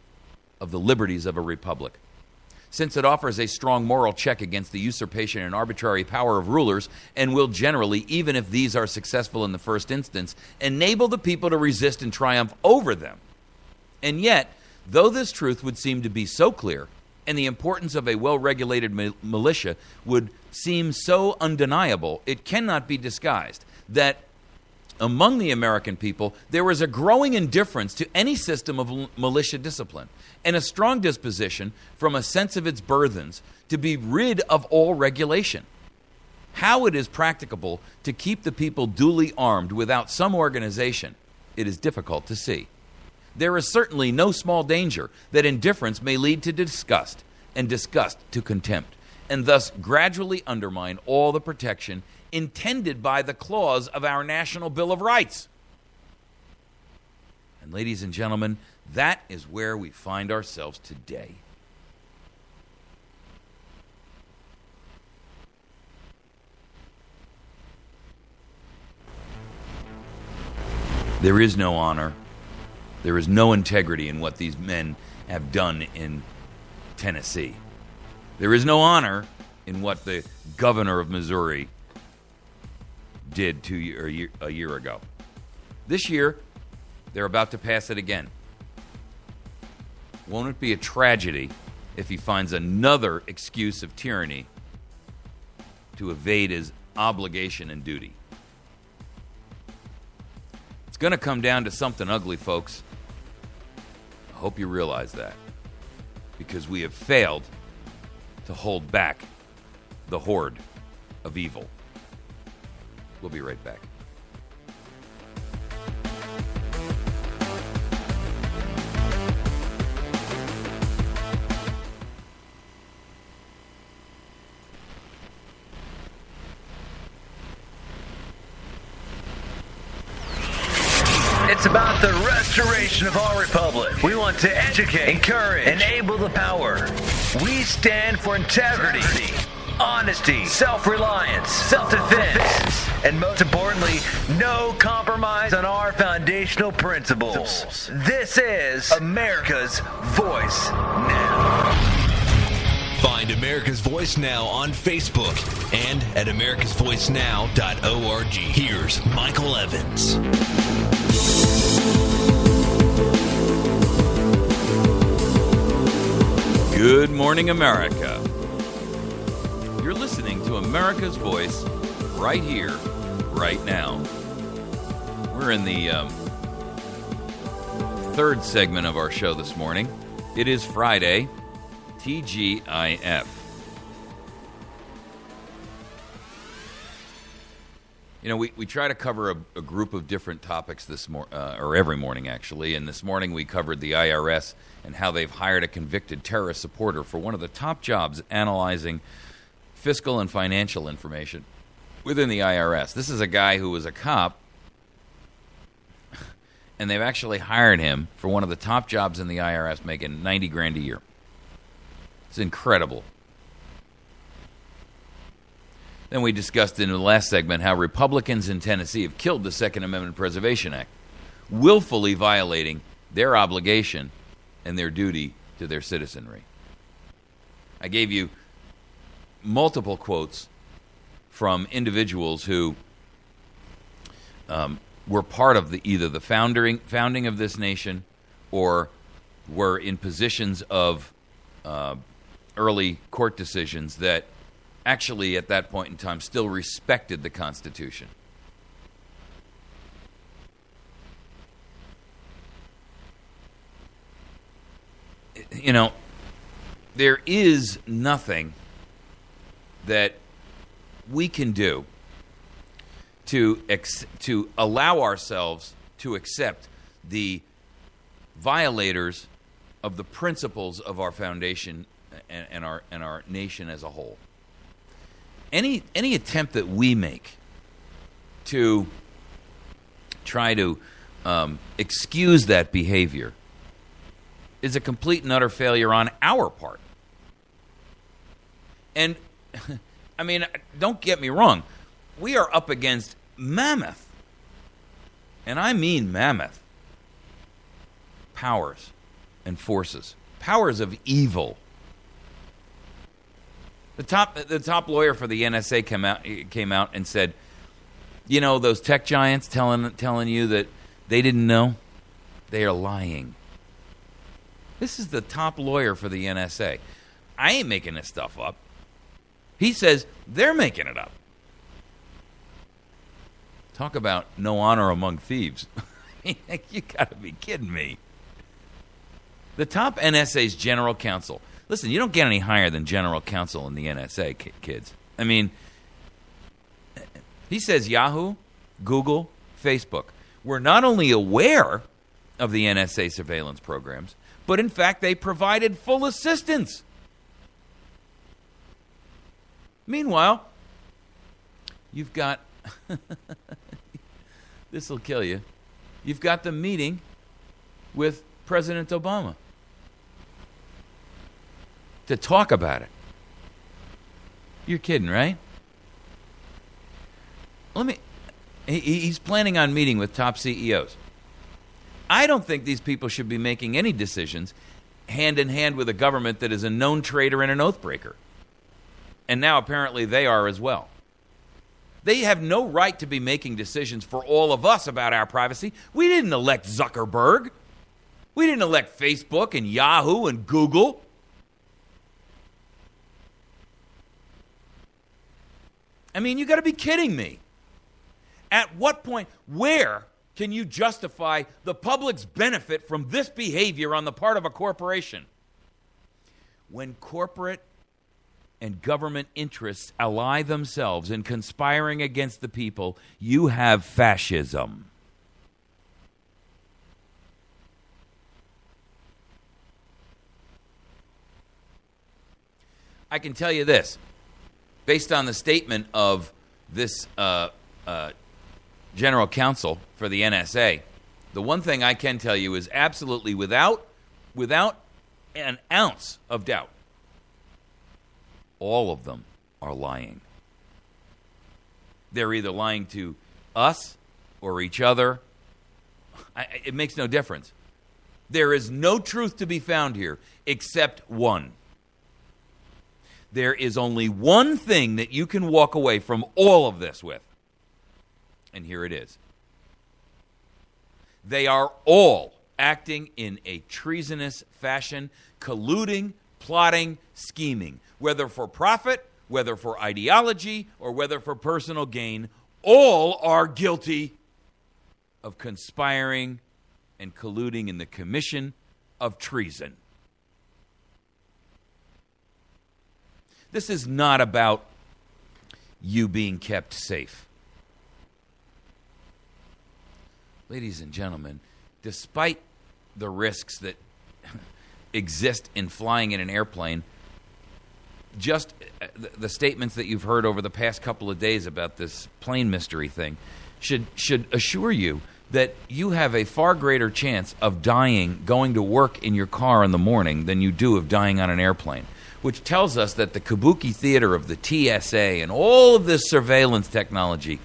Speaker 3: of the liberties of a republic. Since it offers a strong moral check against the usurpation and arbitrary power of rulers, and will generally, even if these are successful in the first instance, enable the people to resist and triumph over them. And yet, though this truth would seem to be so clear, and the importance of a well-regulated militia would seem so undeniable, it cannot be disguised that among the American people, there is a growing indifference to any system of militia discipline and a strong disposition from a sense of its burthens to be rid of all regulation. How it is practicable to keep the people duly armed without some organization, it is difficult to see. There is certainly no small danger that indifference may lead to disgust, and disgust to contempt, and thus gradually undermine all the protection intended by the clause of our National Bill of Rights. And ladies and gentlemen, that is where we find ourselves today. There is no honor. There is no integrity in what these men have done in Tennessee. There is no honor in what the governor of Missouri did a year ago. This year, they're about to pass it again. Won't it be a tragedy if he finds another excuse of tyranny to evade his obligation and duty? It's going to come down to something ugly, folks. I hope you realize that, because we have failed to hold back the horde of evil. We'll be right back.
Speaker 1: It's about the restoration of our republic. We want to educate, encourage, enable the power. We stand for integrity, honesty, self-reliance, self-defense, and most importantly, no compromise on our foundational principles. This is America's Voice Now.
Speaker 2: Find America's Voice Now on Facebook and at americasvoicenow.org. Here's Michael Evans.
Speaker 3: Good morning, America. You're listening to America's Voice right here, right now. We're in the third segment of our show this morning. It is Friday, TGIF. You know, we try to cover a group of different topics or every morning, actually. And this morning we covered the IRS and how they've hired a convicted terrorist supporter for one of the top jobs analyzing fiscal and financial information within the IRS. This is a guy who was a cop, and they've actually hired him for one of the top jobs in the IRS, making $90,000 a year. It's incredible. Then we discussed in the last segment how Republicans in Tennessee have killed the Second Amendment Preservation Act, willfully violating their obligation and their duty to their citizenry. I gave you multiple quotes from individuals who were part of either the founding of this nation or were in positions of early court decisions that actually at that point in time still respected the Constitution. You know, there is nothing that we can do to allow ourselves to accept the violators of the principles of our foundation and our nation as a whole. Any attempt that we make to try to excuse that behavior is a complete and utter failure on our part. And, I mean, don't get me wrong. We are up against mammoth, and I mean mammoth, powers and forces, powers of evil. The top lawyer for the NSA came out and said, you know, those tech giants telling you that they didn't know, they are lying. This is the top lawyer for the NSA. I ain't making this stuff up. He says they're making it up. Talk about no honor among thieves. You got to be kidding me. The top NSA's general counsel. Listen, you don't get any higher than general counsel in the NSA, kids. I mean, he says Yahoo, Google, Facebook were not only aware of the NSA surveillance programs, but in fact they provided full assistance. Meanwhile, you've got, this will kill you, you've got the meeting with President Obama to talk about it. You're kidding, right? He's planning on meeting with top CEOs. I don't think these people should be making any decisions hand in hand with a government that is a known traitor and an oath breaker. And now apparently they are as well. They have no right to be making decisions for all of us about our privacy. We didn't elect Zuckerberg. We didn't elect Facebook and Yahoo and Google. I mean, you got to be kidding me. At what point, where can you justify the public's benefit from this behavior on the part of a corporation? When corporate and government interests ally themselves in conspiring against the people, you have fascism. I can tell you this, based on the statement of this general counsel for the NSA, the one thing I can tell you is absolutely without an ounce of doubt, all of them are lying. They're either lying to us or each other. It makes no difference. There is no truth to be found here except one. There is only one thing that you can walk away from all of this with. And here it is. They are all acting in a treasonous fashion, colluding, plotting, scheming, whether for profit, whether for ideology, or whether for personal gain. All are guilty of conspiring and colluding in the commission of treason. This is not about you being kept safe. Ladies and gentlemen, despite the risks that exist in flying in an airplane, just the statements that you've heard over the past couple of days about this plane mystery thing should assure you that you have a far greater chance of dying going to work in your car in the morning than you do of dying on an airplane, which tells us that the kabuki theater of the TSA and all of this surveillance technology,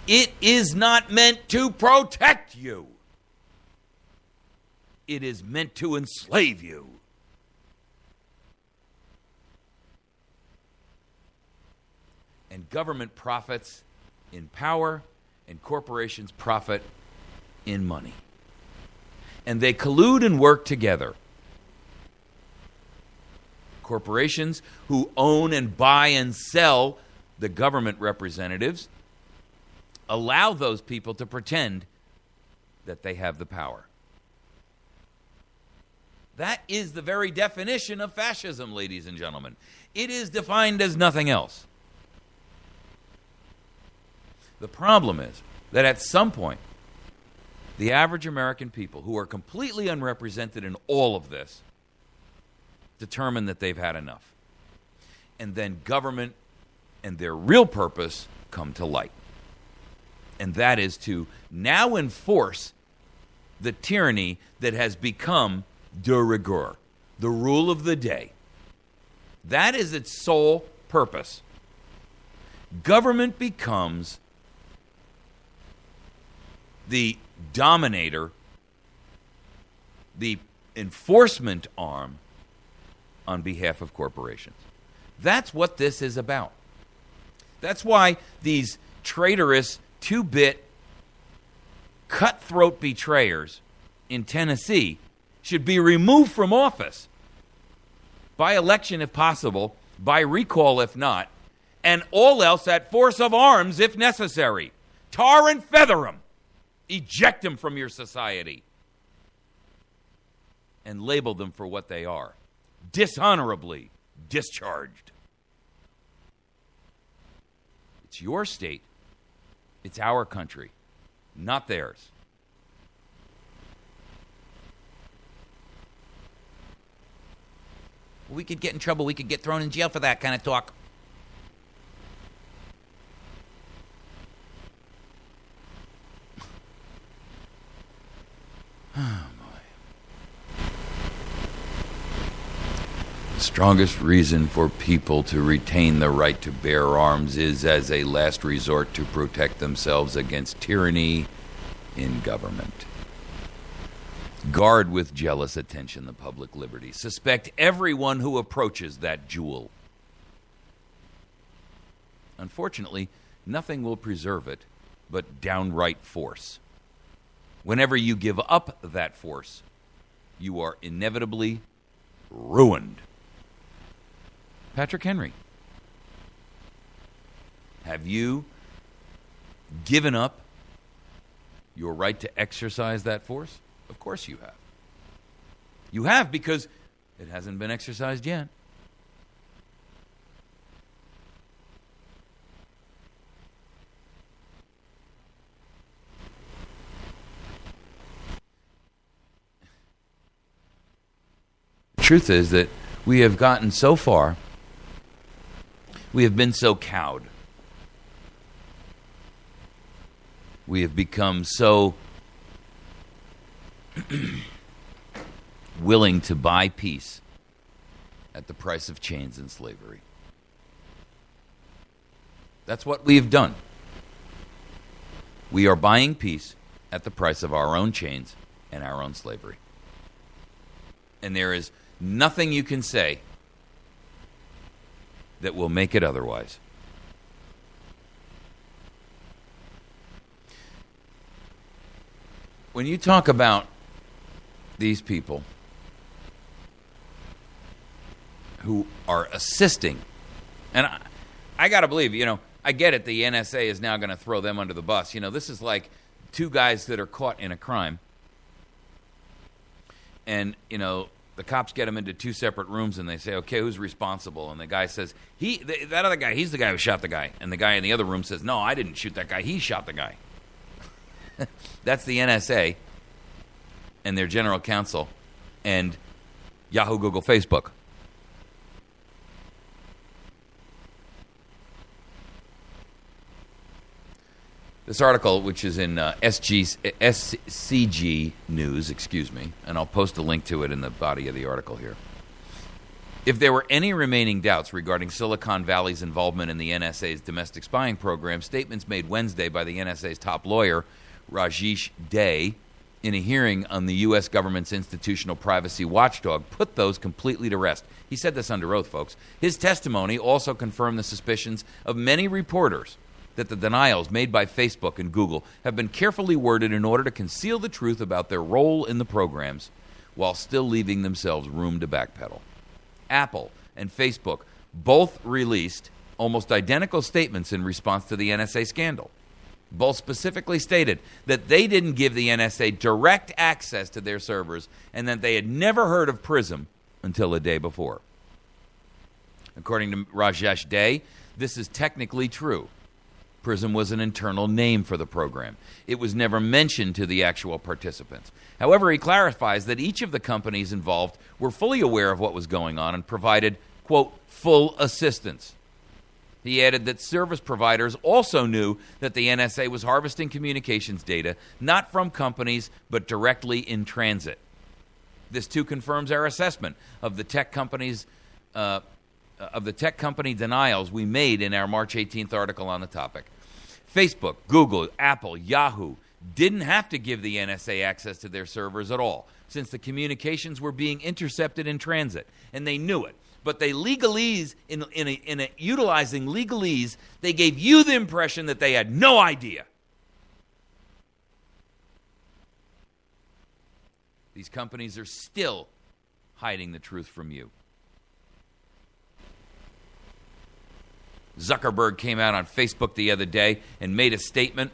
Speaker 3: it is not meant to protect you. It is meant to enslave you. And government profits in power, and corporations profit in money. And they collude and work together. Corporations who own and buy and sell the government representatives allow those people to pretend that they have the power. That is the very definition of fascism, ladies and gentlemen. It is defined as nothing else. The problem is that at some point, the average American people who are completely unrepresented in all of this determine that they've had enough. And then government and their real purpose come to light. And that is to now enforce the tyranny that has become de rigueur, the rule of the day. That is its sole purpose. Government becomes the dominator, the enforcement arm on behalf of corporations. That's what this is about. That's why these traitorous, two-bit, cutthroat betrayers in Tennessee should be removed from office by election if possible, by recall if not, and all else at force of arms if necessary. Tar and feather them. Eject them from your society and label them for what they are. Dishonorably discharged. It's your state. It's our country, not theirs. We could get in trouble. We could get thrown in jail for that kind of talk. Oh, boy. The strongest reason for people to retain the right to bear arms is as a last resort to protect themselves against tyranny in government. Guard with jealous attention the public liberty. Suspect everyone who approaches that jewel. Unfortunately, nothing will preserve it but downright force. Whenever you give up that force, you are inevitably ruined. Patrick Henry. Have you given up your right to exercise that force? Of course you have. You have because it hasn't been exercised yet. The truth is that we have gotten so far, we have been so cowed. We have become so willing to buy peace at the price of chains and slavery. That's what we've done. We are buying peace at the price of our own chains and our own slavery. And there is nothing you can say that will make it otherwise. When you talk about these people who are assisting, and I got to believe, I get it, the NSA is now going to throw them under the bus. This is like two guys that are caught in a crime, and, the cops get them into two separate rooms, and they say, okay, who's responsible? And the guy says, that other guy, he's the guy who shot the guy. And the guy in the other room says, no, I didn't shoot that guy, he shot the guy. That's the NSA and their general counsel and Yahoo, Google, Facebook. This article, which is in SCG News, and I'll post a link to it in the body of the article here. If there were any remaining doubts regarding Silicon Valley's involvement in the NSA's domestic spying program, statements made Wednesday by the NSA's top lawyer, Rajesh Day, in a hearing on the U.S. government's institutional privacy watchdog, put those completely to rest. He said this under oath, folks. His testimony also confirmed the suspicions of many reporters that the denials made by Facebook and Google have been carefully worded in order to conceal the truth about their role in the programs while still leaving themselves room to backpedal. Apple and Facebook both released almost identical statements in response to the NSA scandal. Both specifically stated that they didn't give the NSA direct access to their servers and that they had never heard of PRISM until a day before. According to Rajesh Day, this is technically true. PRISM was an internal name for the program. It was never mentioned to the actual participants. However, he clarifies that each of the companies involved were fully aware of what was going on and provided, quote, full assistance. He added that service providers also knew that the NSA was harvesting communications data, not from companies, but directly in transit. This too confirms our assessment of the tech company denials we made in our March 18th article on the topic. Facebook, Google, Apple, Yahoo didn't have to give the NSA access to their servers at all, since the communications were being intercepted in transit, and they knew it. But they legalese, in utilizing legalese, they gave you the impression that they had no idea. These companies are still hiding the truth from you. Zuckerberg came out on Facebook the other day and made a statement.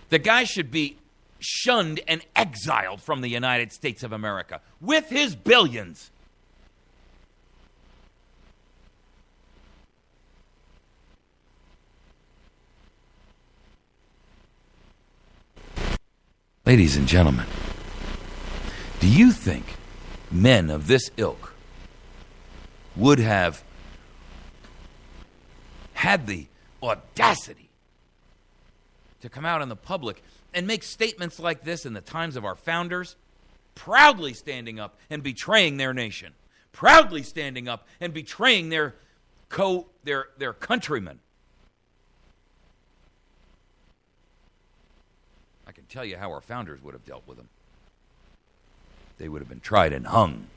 Speaker 3: The guy should be shunned and exiled from the United States of America with his billions. Ladies and gentlemen, do you think men of this ilk would have had the audacity to come out in the public and make statements like this in the times of our founders, proudly standing up and betraying their nation, proudly standing up and betraying their countrymen? I can tell you how our founders would have dealt with them. They would have been tried and hung.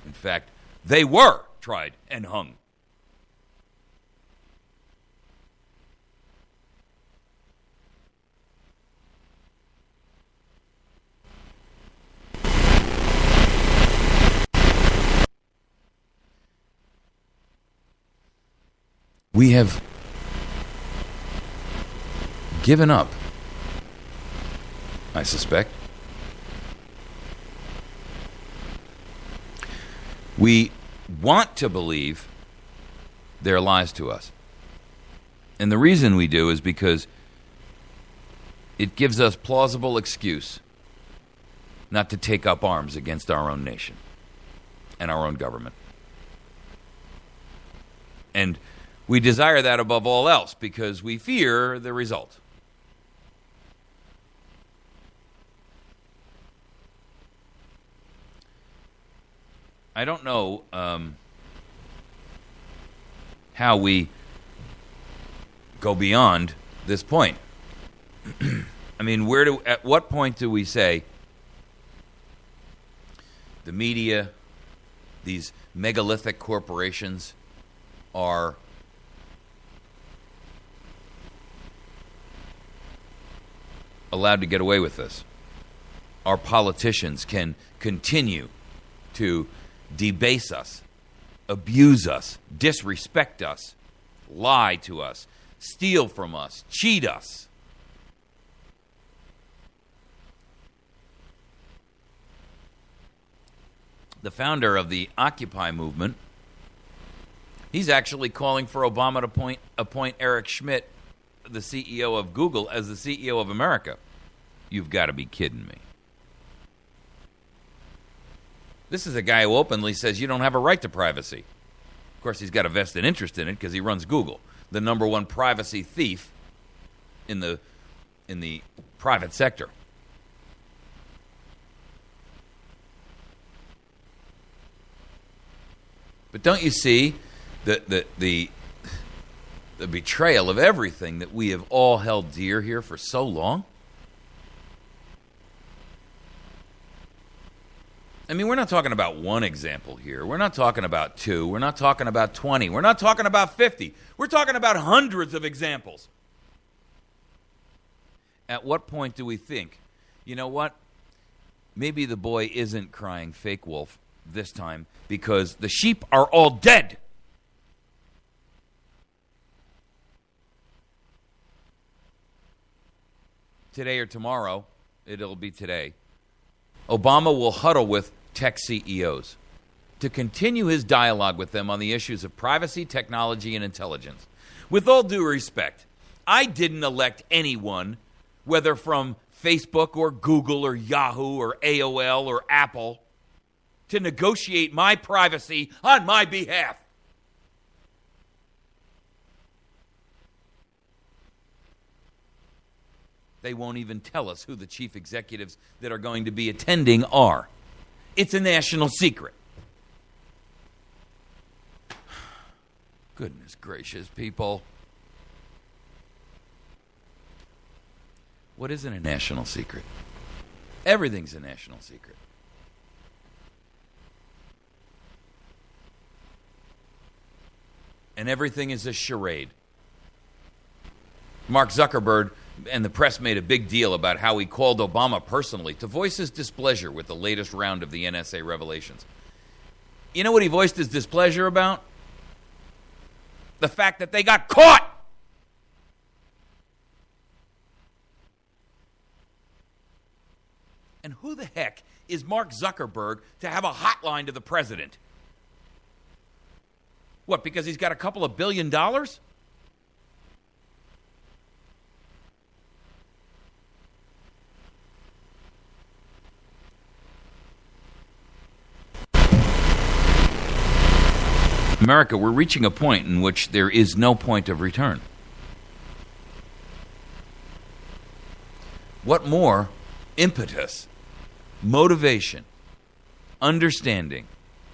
Speaker 3: In fact, they were tried and hung. We have given up, I suspect. We want to believe their lies to us. And the reason we do is because it gives us plausible excuse not to take up arms against our own nation and our own government. And we desire that above all else because we fear the result. I don't know how we go beyond this point. I mean, at what point do we say the media, these megalithic corporations, are allowed to get away with this? Our politicians can continue to debase us, abuse us, disrespect us, lie to us, steal from us, cheat us. The founder of the Occupy movement, he's actually calling for Obama to appoint Eric Schmidt, the CEO of Google, as the CEO of America. You've got to be kidding me. This is a guy who openly says you don't have a right to privacy. Of course, he's got a vested interest in it because he runs Google, the number one privacy thief in the private sector. But don't you see the betrayal of everything that we have all held dear here for so long? I mean, we're not talking about one example here. We're not talking about two. We're not talking about 20. We're not talking about 50. We're talking about hundreds of examples. At what point do we think, you know what? Maybe the boy isn't crying fake wolf this time because the sheep are all dead. Today or tomorrow, it'll be today, Obama will huddle with tech CEOs to continue his dialogue with them on the issues of privacy, technology, and intelligence. With all due respect, I didn't elect anyone, whether from Facebook or Google or Yahoo or AOL or Apple, to negotiate my privacy on my behalf. They won't even tell us who the chief executives that are going to be attending are. It's a national secret. Goodness gracious, people. What isn't a national secret? Everything's a national secret. And everything is a charade. Mark Zuckerberg and the press made a big deal about how he called Obama personally to voice his displeasure with the latest round of the NSA revelations. You know what he voiced his displeasure about? The fact that they got caught. And who the heck is Mark Zuckerberg to have a hotline to the president? What, because he's got a couple of $1 billion? America, we're reaching a point in which there is no point of return. What more impetus, motivation, understanding,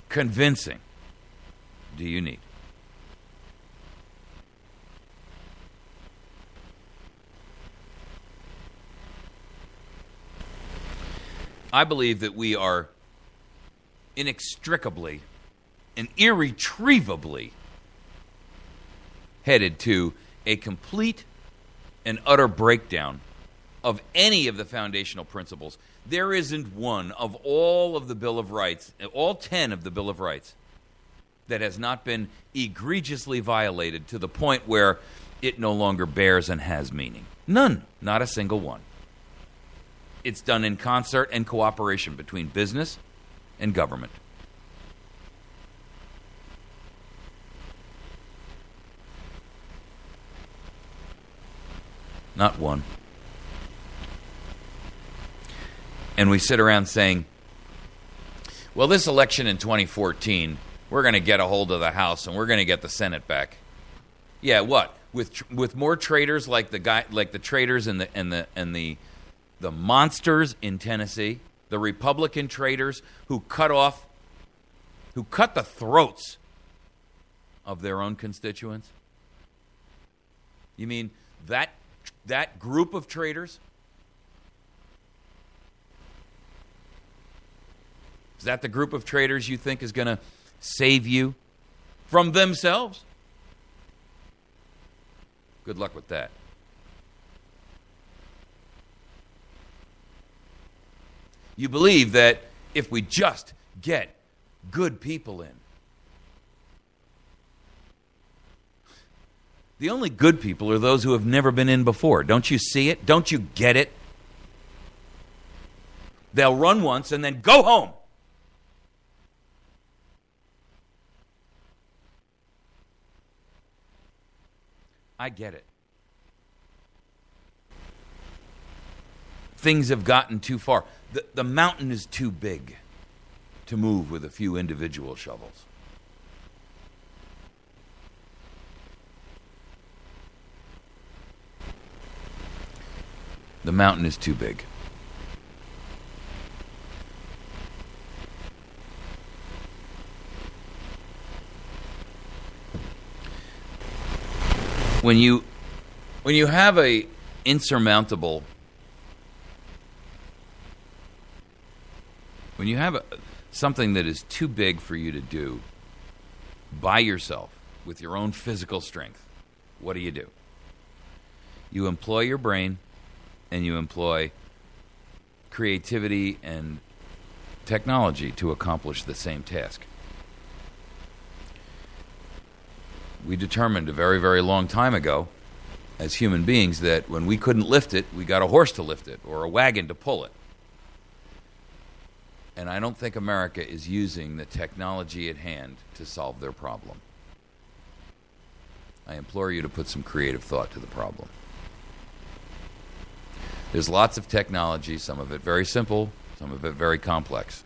Speaker 3: convincing do you need? I believe that we are inextricably and irretrievably headed to a complete and utter breakdown of any of the foundational principles. There isn't one of all of the Bill of Rights, all 10 of the Bill of Rights, that has not been egregiously violated to the point where it no longer bears and has meaning. None. Not a single one. It's done in concert and cooperation between business and government. Not one. And we sit around saying, well, this election in 2014, we're going to get a hold of the House and we're going to get the Senate back. Yeah, what? With more traitors like the traitors and the monsters in Tennessee, the Republican traitors who who cut the throats of their own constituents? You mean that group of traitors? Is that the group of traitors you think is going to save you from themselves? Good luck with that. You believe that if we just get good people in, the only good people are those who have never been in before. Don't you see it? Don't you get it? They'll run once and then go home. I get it. Things have gotten too far. The mountain is too big to move with a few individual shovels. The mountain is too big. When you have a insurmountable, when you have something that is too big for you to do by yourself with your own physical strength, what do? You employ your brain and you employ creativity and technology to accomplish the same task. We determined a very, very long time ago as human beings that when we couldn't lift it, we got a horse to lift it or a wagon to pull it. And I don't think America is using the technology at hand to solve their problem. I implore you to put some creative thought to the problem. There's lots of technology, some of it very simple, some of it very complex.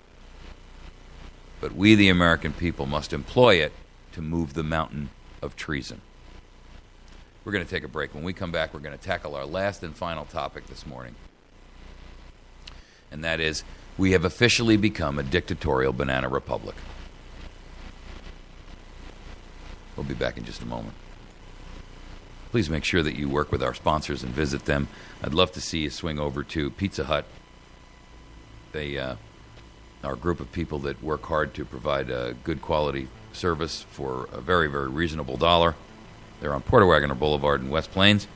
Speaker 3: But we, the American people, must employ it to move the mountain of treason. We're going to take a break. When we come back, we're going to tackle our last and final topic this morning. And that is, we have officially become a dictatorial banana republic. We'll be back in just a moment. Please make sure that you work with our sponsors and visit them. I'd love to see you swing over to Pizza Hut. They are a group of people that work hard to provide a good quality service for a very, very reasonable dollar. They're on Porter Wagoner Boulevard in West Plains.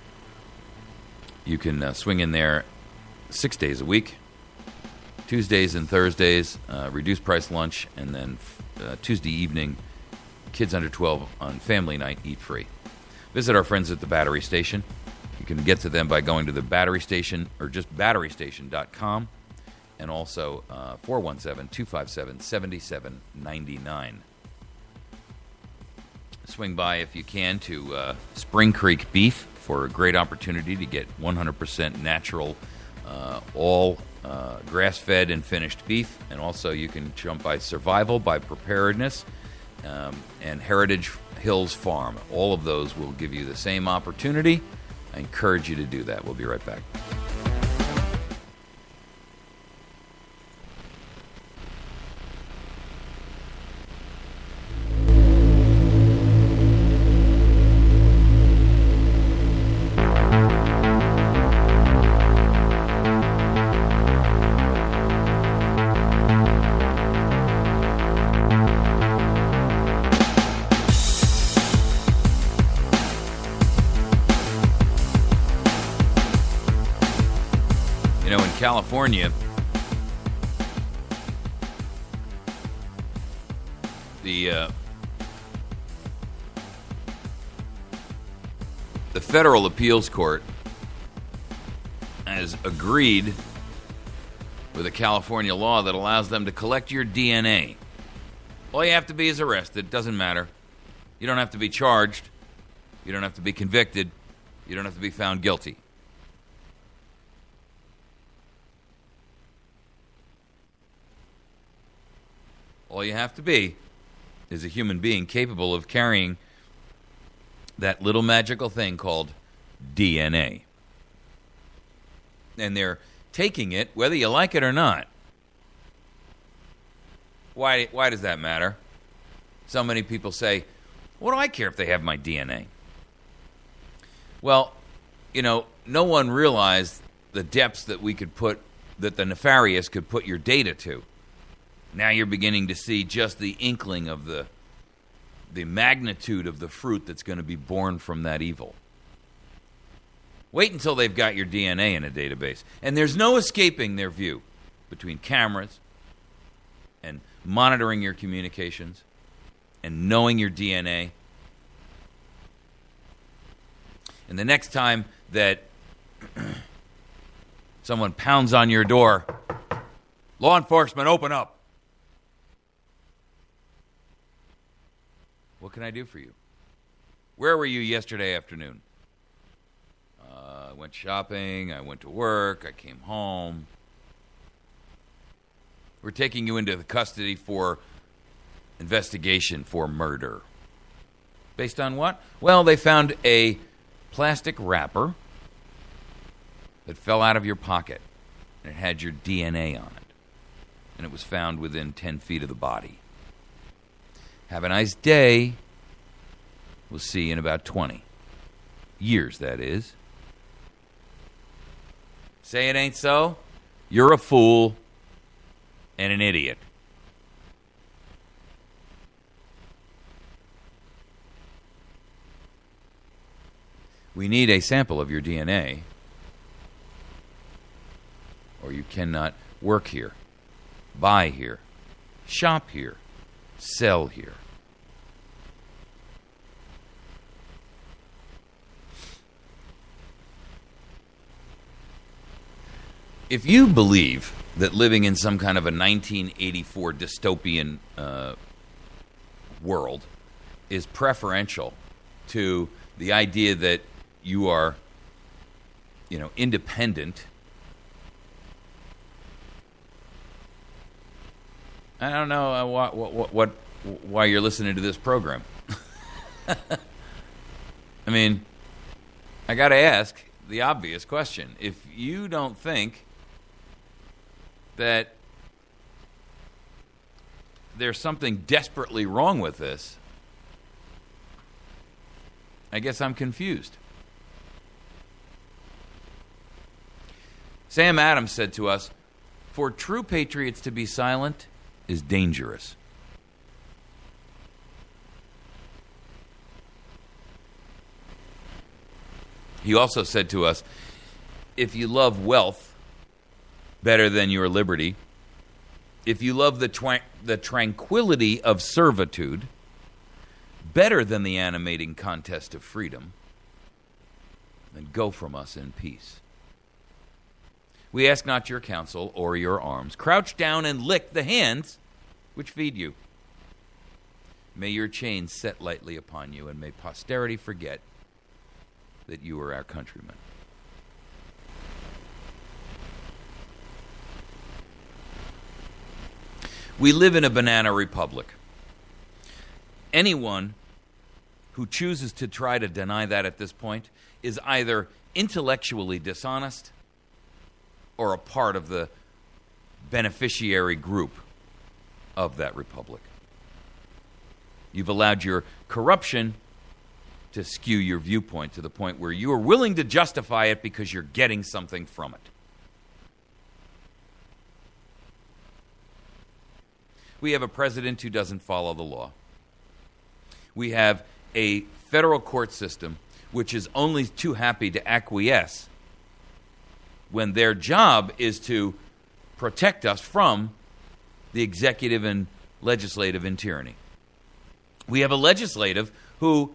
Speaker 3: You can swing in there 6 days a week. Tuesdays and Thursdays, reduced price lunch, and then Tuesday evening, kids under 12 on family night eat free. Visit our friends at the Battery Station. You can get to them by going to the Battery Station or just batterystation.com, and also 417-257-7799. Swing by if you can to Spring Creek Beef for a great opportunity to get 100% natural, all grass-fed and finished beef. And also you can jump by Survival, by Preparedness, and Heritage Hills Farm. All of those will give you the same opportunity. I encourage you to do that. We'll be right back. California, the Federal Appeals Court has agreed with a California law that allows them to collect your DNA. All you have to be is arrested. It doesn't matter. You don't have to be charged. You don't have to be convicted. You don't have to be found guilty. All you have to be is a human being capable of carrying that little magical thing called DNA. And they're taking it whether you like it or not. Why does that matter? So many people say, what do I care if they have my DNA? Well, no one realized the depths that the nefarious could put your data to. Now you're beginning to see just the inkling of the magnitude of the fruit that's going to be born from that evil. Wait until they've got your DNA in a database. And there's no escaping their view between cameras and monitoring your communications and knowing your DNA. And the next time that someone pounds on your door, law enforcement, open up. What can I do for you? Where were you yesterday afternoon? I went shopping, I went to work, I came home. We're taking you into the custody for investigation for murder. Based on what? Well, they found a plastic wrapper that fell out of your pocket, and it had your DNA on it, and it was found within 10 feet of the body. Have a nice day. We'll see you in about 20 years, that is. Say it ain't so? You're a fool and an idiot. We need a sample of your DNA, or you cannot work here, buy here, shop here, sell here. If you believe that living in some kind of a 1984 dystopian world is preferential to the idea that you are, independent, I don't know why you're listening to this program. I mean, I got to ask the obvious question. If you don't think that there's something desperately wrong with this, I guess I'm confused. Sam Adams said to us, "For true patriots to be silent is dangerous." He also said to us, if you love wealth better than your liberty, if you love the tranquility of servitude better than the animating contest of freedom, then go from us in peace. We ask not your counsel or your arms. Crouch down and lick the hands which feed you. May your chains set lightly upon you, and may posterity forget that you are our countrymen. We live in a banana republic. Anyone who chooses to try to deny that at this point is either intellectually dishonest or a part of the beneficiary group of that republic. You've allowed your corruption to skew your viewpoint to the point where you are willing to justify it because you're getting something from it. We have a president who doesn't follow the law. We have a federal court system which is only too happy to acquiesce when their job is to protect us from the executive and legislative in tyranny. We have a legislative who,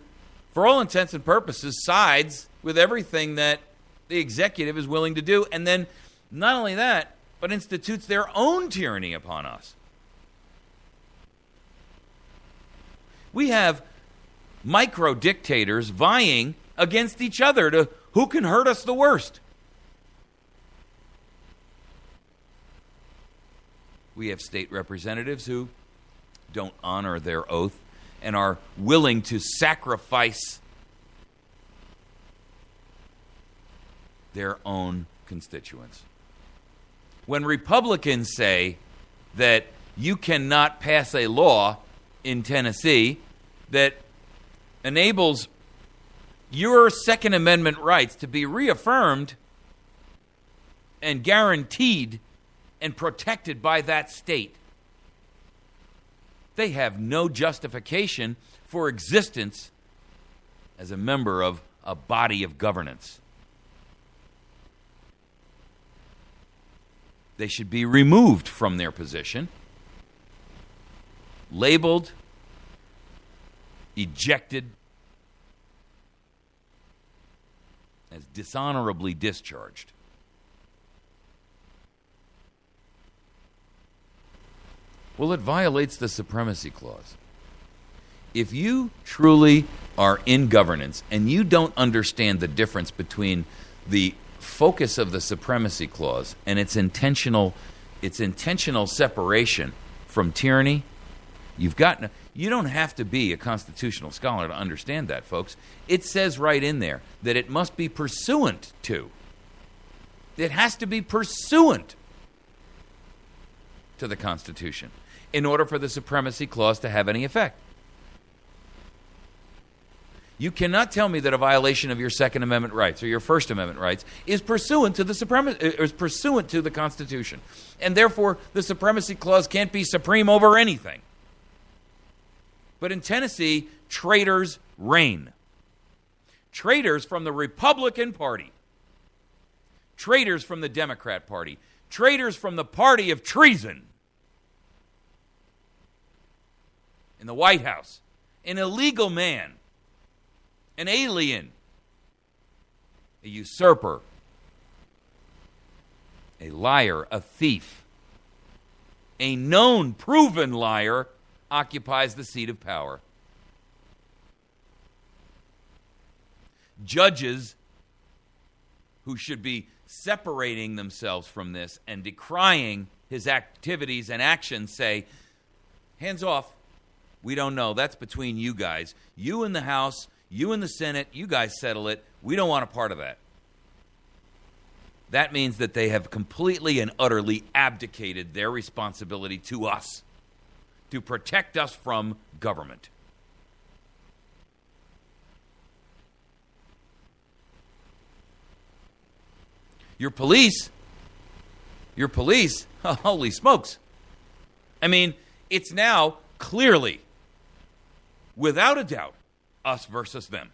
Speaker 3: for all intents and purposes, sides with everything that the executive is willing to do, and then not only that, but institutes their own tyranny upon us. We have micro-dictators vying against each other to who can hurt us the worst. We have state representatives who don't honor their oath and are willing to sacrifice their own constituents. When Republicans say that you cannot pass a law in Tennessee that enables your Second Amendment rights to be reaffirmed and guaranteed and protected by that state. They have no justification for existence as a member of a body of governance. They should be removed from their position, labeled, ejected, as dishonorably discharged. Well, it violates the Supremacy Clause. If you truly are in governance and you don't understand the difference between the focus of the Supremacy Clause and its intentional separation from tyranny, you don't have to be a constitutional scholar to understand that, folks. It says right in there that it must be pursuant to. It has to be pursuant to the Constitution in order for the Supremacy Clause to have any effect. You cannot tell me that a violation of your Second Amendment rights or your First Amendment rights is pursuant to the Constitution, and therefore the Supremacy Clause can't be supreme over anything. But in Tennessee, traitors reign. Traitors from the Republican Party, traitors from the Democrat Party, traitors from the party of treason in the White House, an illegal man, an alien, a usurper, a liar, a thief, a known, proven liar occupies the seat of power. Judges who should be separating themselves from this and decrying his activities and actions say, hands off, we don't know. That's between you guys. You in the House, you in the Senate, you guys settle it. We don't want a part of that. That means that they have completely and utterly abdicated their responsibility to us, to protect us from government. Your police, holy smokes. I mean, it's now clearly, without a doubt, us versus them.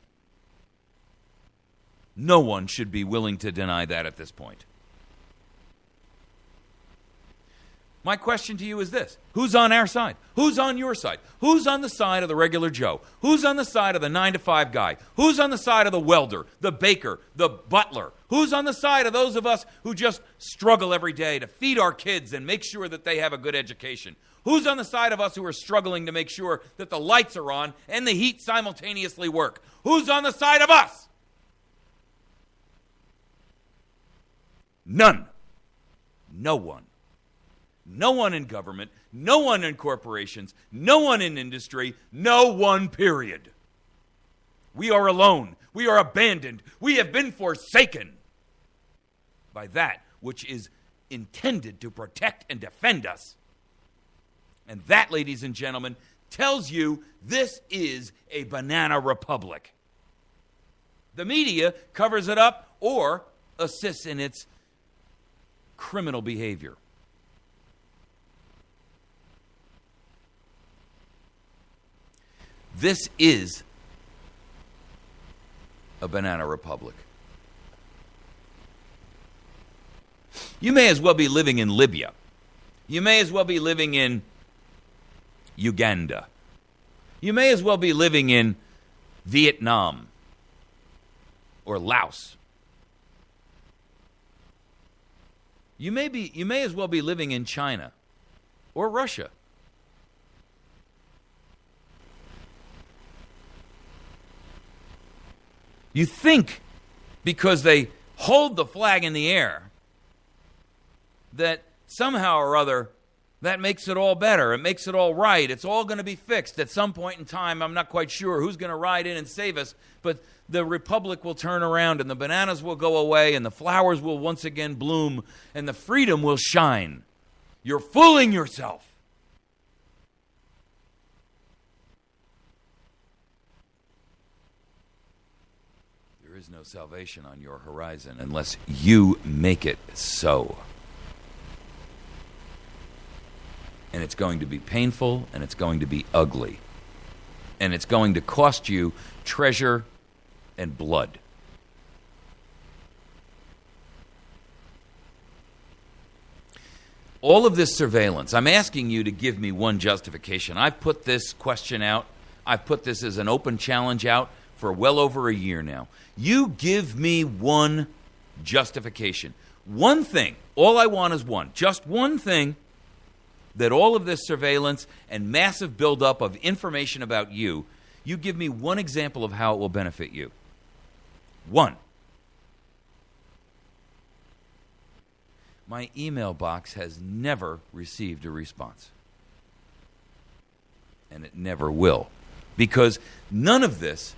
Speaker 3: No one should be willing to deny that at this point. My question to you is this. Who's on our side? Who's on your side? Who's on the side of the regular Joe? Who's on the side of the 9-to-5 guy? Who's on the side of the welder, the baker, the butler? Who's on the side of those of us who just struggle every day to feed our kids and make sure that they have a good education? Who's on the side of us who are struggling to make sure that the lights are on and the heat simultaneously work? Who's on the side of us? None. No one. No one in government, no one in corporations, no one in industry, no one, period. We are alone. We are abandoned. We have been forsaken by that which is intended to protect and defend us. And that, ladies and gentlemen, tells you this is a banana republic. The media covers it up or assists in its criminal behavior. This is a banana republic. You may as well be living in Libya. You may as well be living in Uganda. You may as well be living in Vietnam or Laos. You may as well be living in China or Russia. You think because they hold the flag in the air that somehow or other that makes it all better. It makes it all right. It's all going to be fixed at some point in time. I'm not quite sure who's going to ride in and save us, but the republic will turn around and the bananas will go away and the flowers will once again bloom and the freedom will shine. You're fooling yourself. is no salvation on your horizon unless you make it so. And it's going to be painful, and it's going to be ugly. And it's going to cost you treasure and blood. All of this surveillance, I'm asking you to give me one justification. I've put this question out. I've put this as an open challenge out for well over a year now. You give me one justification. One thing. All I want is one. Just one thing that all of this surveillance and massive buildup of information about you, you give me one example of how it will benefit you. One. My email box has never received a response. And it never will. Because none of this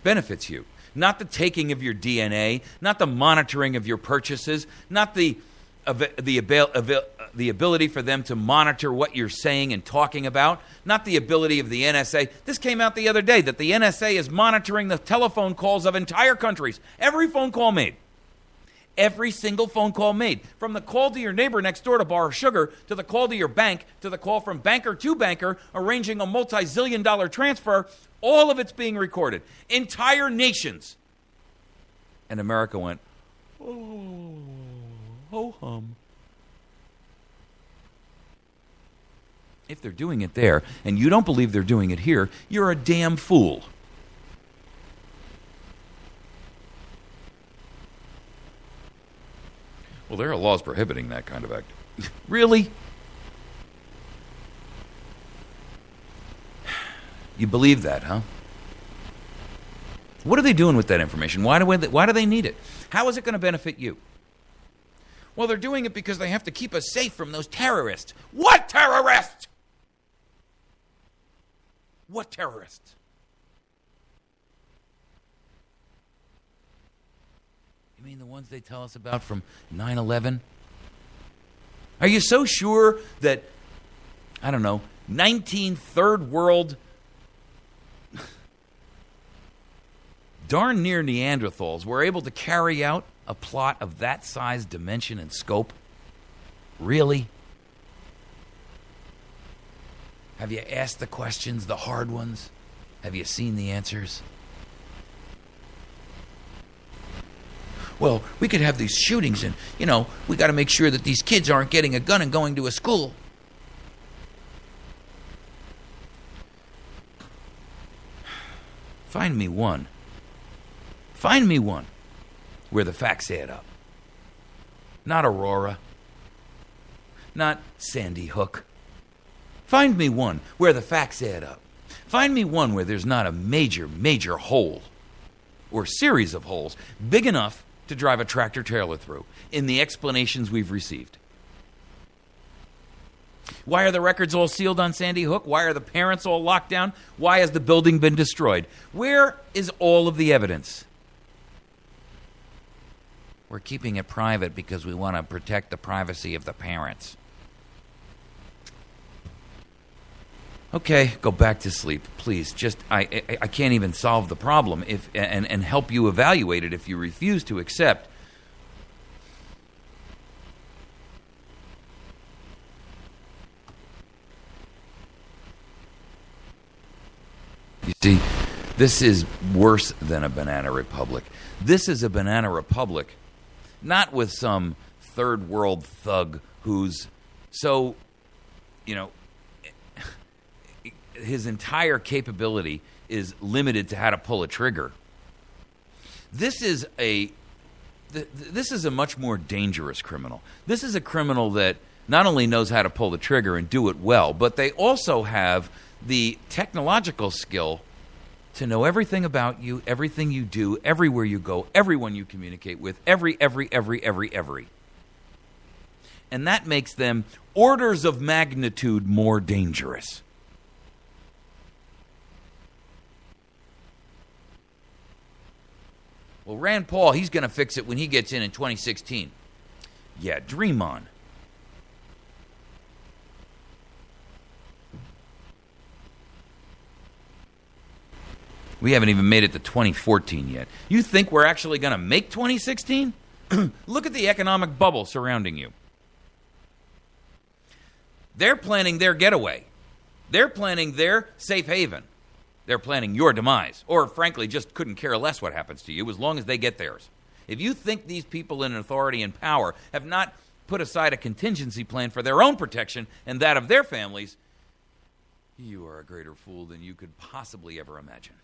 Speaker 3: benefits you. Not the taking of your DNA, not the monitoring of your purchases, not the ability for them to monitor what you're saying and talking about, not the ability of the NSA. This came out the other day that the NSA is monitoring the telephone calls of entire countries. Every phone call made. Every single phone call made. From the call to your neighbor next door to borrow sugar, to the call to your bank, to the call from banker to banker, arranging a multi-zillion-dollar transfer, all of it's being recorded. Entire nations. And America went, oh, ho-hum. If they're doing it there, and you don't believe they're doing it here, you're a damn fool. Well, there are laws prohibiting that kind of act. Really? You believe that, huh? What are they doing with that information? Why do they need it? How is it going to benefit you? Well, they're doing it because they have to keep us safe from those terrorists. What terrorists? What terrorists? You mean the ones they tell us about from 9/11? Are you so sure that, 19 third world, darn near Neanderthals were able to carry out a plot of that size, dimension, and scope? Really? Have you asked the questions, the hard ones? Have you seen the answers? Well, we could have these shootings and, we got to make sure that these kids aren't getting a gun and going to a school. Find me one. Find me one where the facts add up. Not Aurora. Not Sandy Hook. Find me one where the facts add up. Find me one where there's not a major, major hole or series of holes big enough to drive a tractor trailer through in the explanations we've received. Why are the records all sealed on Sandy Hook? Why are the parents all locked down? Why has the building been destroyed? Where is all of the evidence? We're keeping it private because we want to protect the privacy of the parents. Okay, go back to sleep, please. I can't even solve the problem and help you evaluate it if you refuse to accept. You see, this is worse than a banana republic. This is a banana republic, not with some third world thug who's so, his entire capability is limited to how to pull a trigger. This is a much more dangerous criminal. This is a criminal that not only knows how to pull the trigger and do it well, but they also have the technological skill to know everything about you, everything you do, everywhere you go, everyone you communicate with, every. And that makes them orders of magnitude more dangerous. Well, Rand Paul, he's going to fix it when he gets in 2016. Yeah, dream on. We haven't even made it to 2014 yet. You think we're actually going to make 2016? Look at the economic bubble surrounding you. They're planning their getaway. They're planning their safe haven. They're planning your demise. Or, frankly, just couldn't care less what happens to you as long as they get theirs. If you think these people in authority and power have not put aside a contingency plan for their own protection and that of their families, you are a greater fool than you could possibly ever imagine.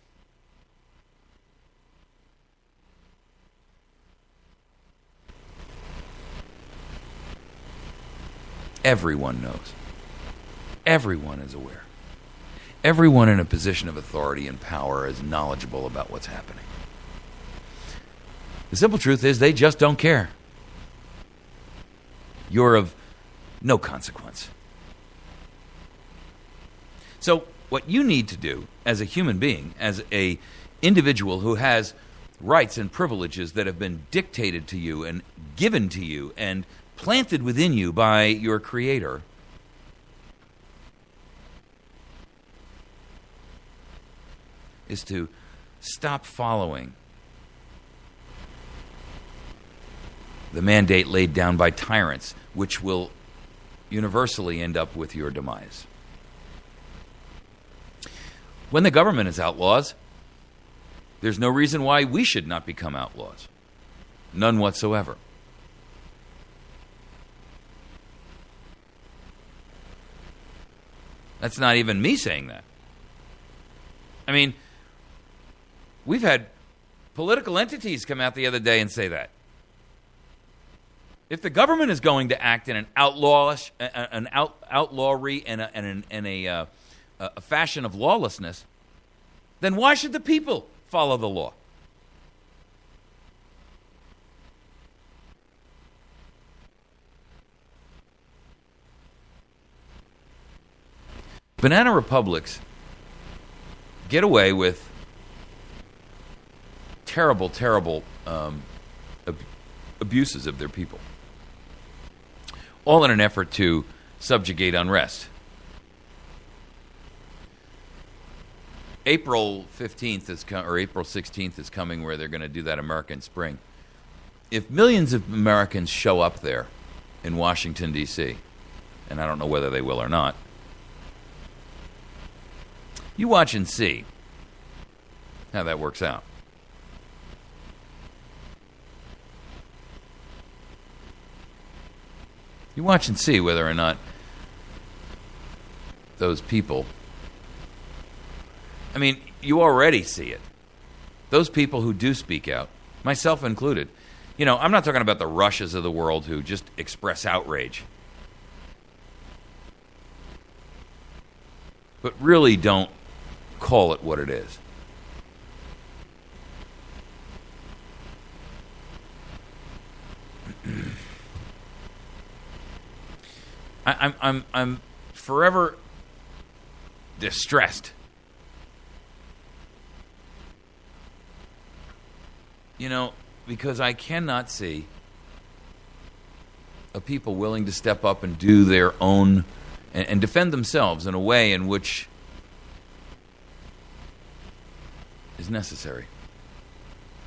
Speaker 3: Everyone knows. Everyone is aware. Everyone in a position of authority and power is knowledgeable about what's happening. The simple truth is they just don't care. You're of no consequence. So what you need to do as a human being, as an individual who has rights and privileges that have been dictated to you and given to you and planted within you by your Creator, is to stop following the mandate laid down by tyrants, which will universally end up with your demise. When the government is outlaws, there's no reason why we should not become outlaws. None whatsoever. That's not even me saying that. I mean, we've had political entities come out the other day and say that. If the government is going to act in an outlawry and a fashion of lawlessness, then why should the people follow the law? Banana republics get away with terrible, terrible abuses of their people, all in an effort to subjugate unrest. April 15th or April 16th is coming, where they're going to do that American Spring. If millions of Americans show up there in Washington, D.C., and I don't know whether they will or not, you watch and see how that works out. You watch and see whether or not those people, I mean, you already see it. Those people who do speak out, myself included. You know, I'm not talking about the Russias of the world who just express outrage, but really don't call it what it is. I'm forever distressed. You know, because I cannot see a people willing to step up and do their own and defend themselves in a way in which is necessary.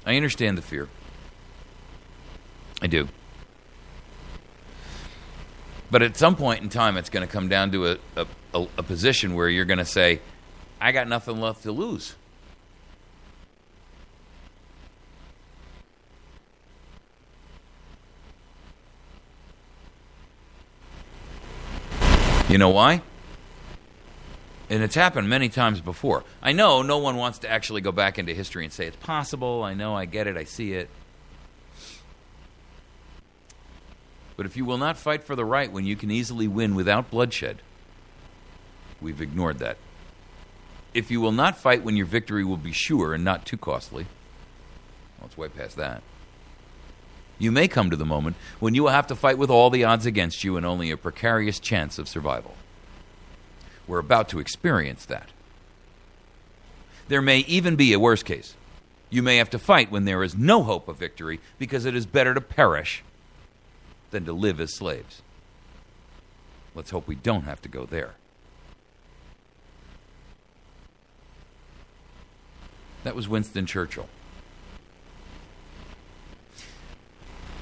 Speaker 3: I understand the fear. I do. But at some point in time, it's going to come down to a position where you're going to say, I got nothing left to lose. You know why? And it's happened many times before. I know no one wants to actually go back into history and say it's possible. I know, I get it, I see it. But if you will not fight for the right when you can easily win without bloodshed, we've ignored that. If you will not fight when your victory will be sure and not too costly, well, it's way past that. You may come to the moment when you will have to fight with all the odds against you and only a precarious chance of survival. We're about to experience that. There may even be a worse case. You may have to fight when there is no hope of victory because it is better to perish than to live as slaves. Let's hope we don't have to go there. That was Winston Churchill.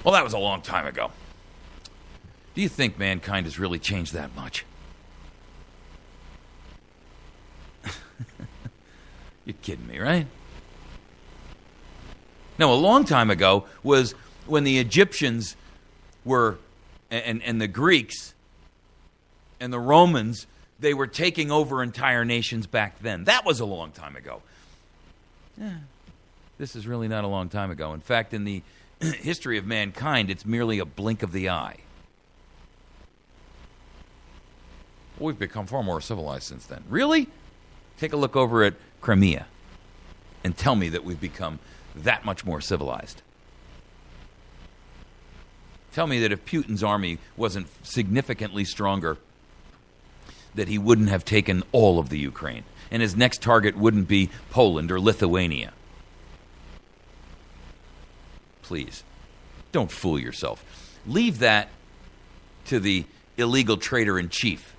Speaker 3: Well, that was a long time ago. Do you think mankind has really changed that much? You're kidding me, right? No, a long time ago was when the Egyptians were, and the Greeks and the Romans, they were taking over entire nations back then. That was a long time ago. This is really not a long time ago. In fact, in the history of mankind, it's merely a blink of the eye. We've become far more civilized since then. Really? Take a look over at Crimea and tell me that we've become that much more civilized. Tell me that if Putin's army wasn't significantly stronger, that he wouldn't have taken all of the Ukraine, and his next target wouldn't be Poland or Lithuania. Please, don't fool yourself. Leave that to the illegal traitor-in-chief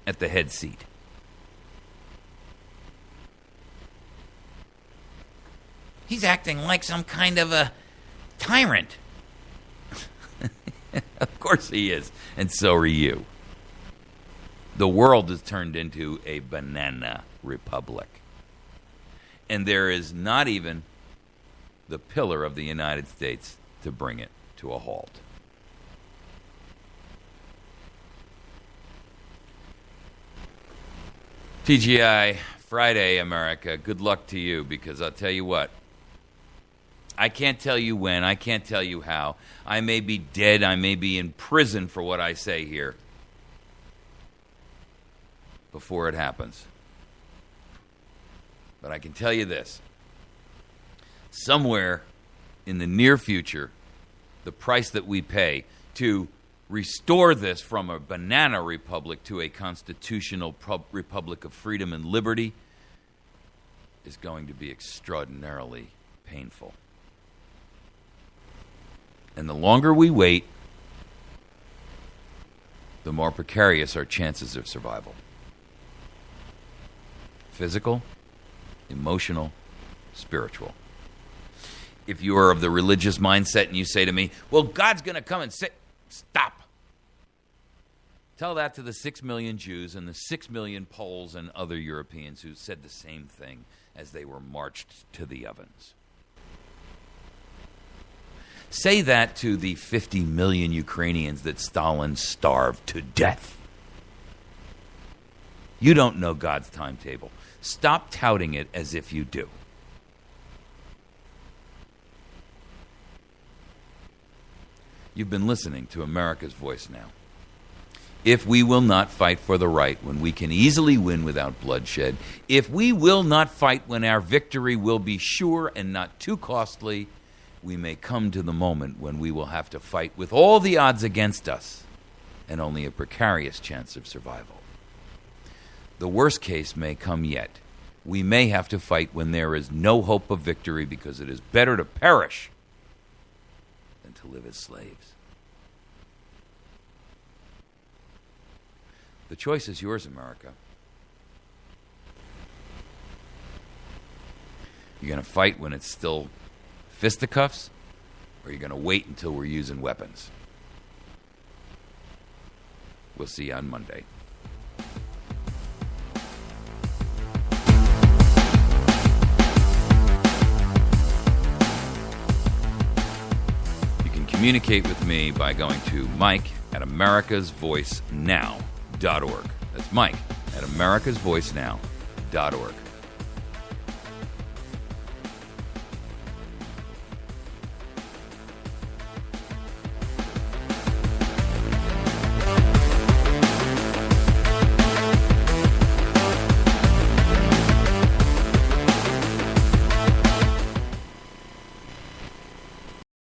Speaker 3: at the head seat. He's acting like some kind of a tyrant. Of course he is, and so are you. The world has turned into a banana republic. And there is not even the pillar of the United States to bring it to a halt. TGI Friday, America. Good luck to you, because I'll tell you what. I can't tell you when. I can't tell you how. I may be dead. I may be in prison for what I say here before it happens. But I can tell you this. Somewhere in the near future, the price that we pay to restore this from a banana republic to a constitutional republic of freedom and liberty is going to be extraordinarily painful. And the longer we wait, the more precarious our chances of survival. Physical, emotional, spiritual. If you are of the religious mindset and you say to me, well, God's going to come and say, stop. Tell that to the 6 million Jews and the 6 million Poles and other Europeans who said the same thing as they were marched to the ovens. Say that to the 50 million Ukrainians that Stalin starved to death. You don't know God's timetable. Stop touting it as if you do. You've been listening to America's Voice Now. If we will not fight for the right when we can easily win without bloodshed, if we will not fight when our victory will be sure and not too costly, we may come to the moment when we will have to fight with all the odds against us and only a precarious chance of survival. The worst case may come yet. We may have to fight when there is no hope of victory, because it is better to perish than to live as slaves. The choice is yours, America. You're going to fight when it's still fisticuffs, or you're going to wait until we're using weapons? We'll see you on Monday. You can communicate with me by going to Mike@americasvoicenow.org. That's Mike@americasvoicenow.org.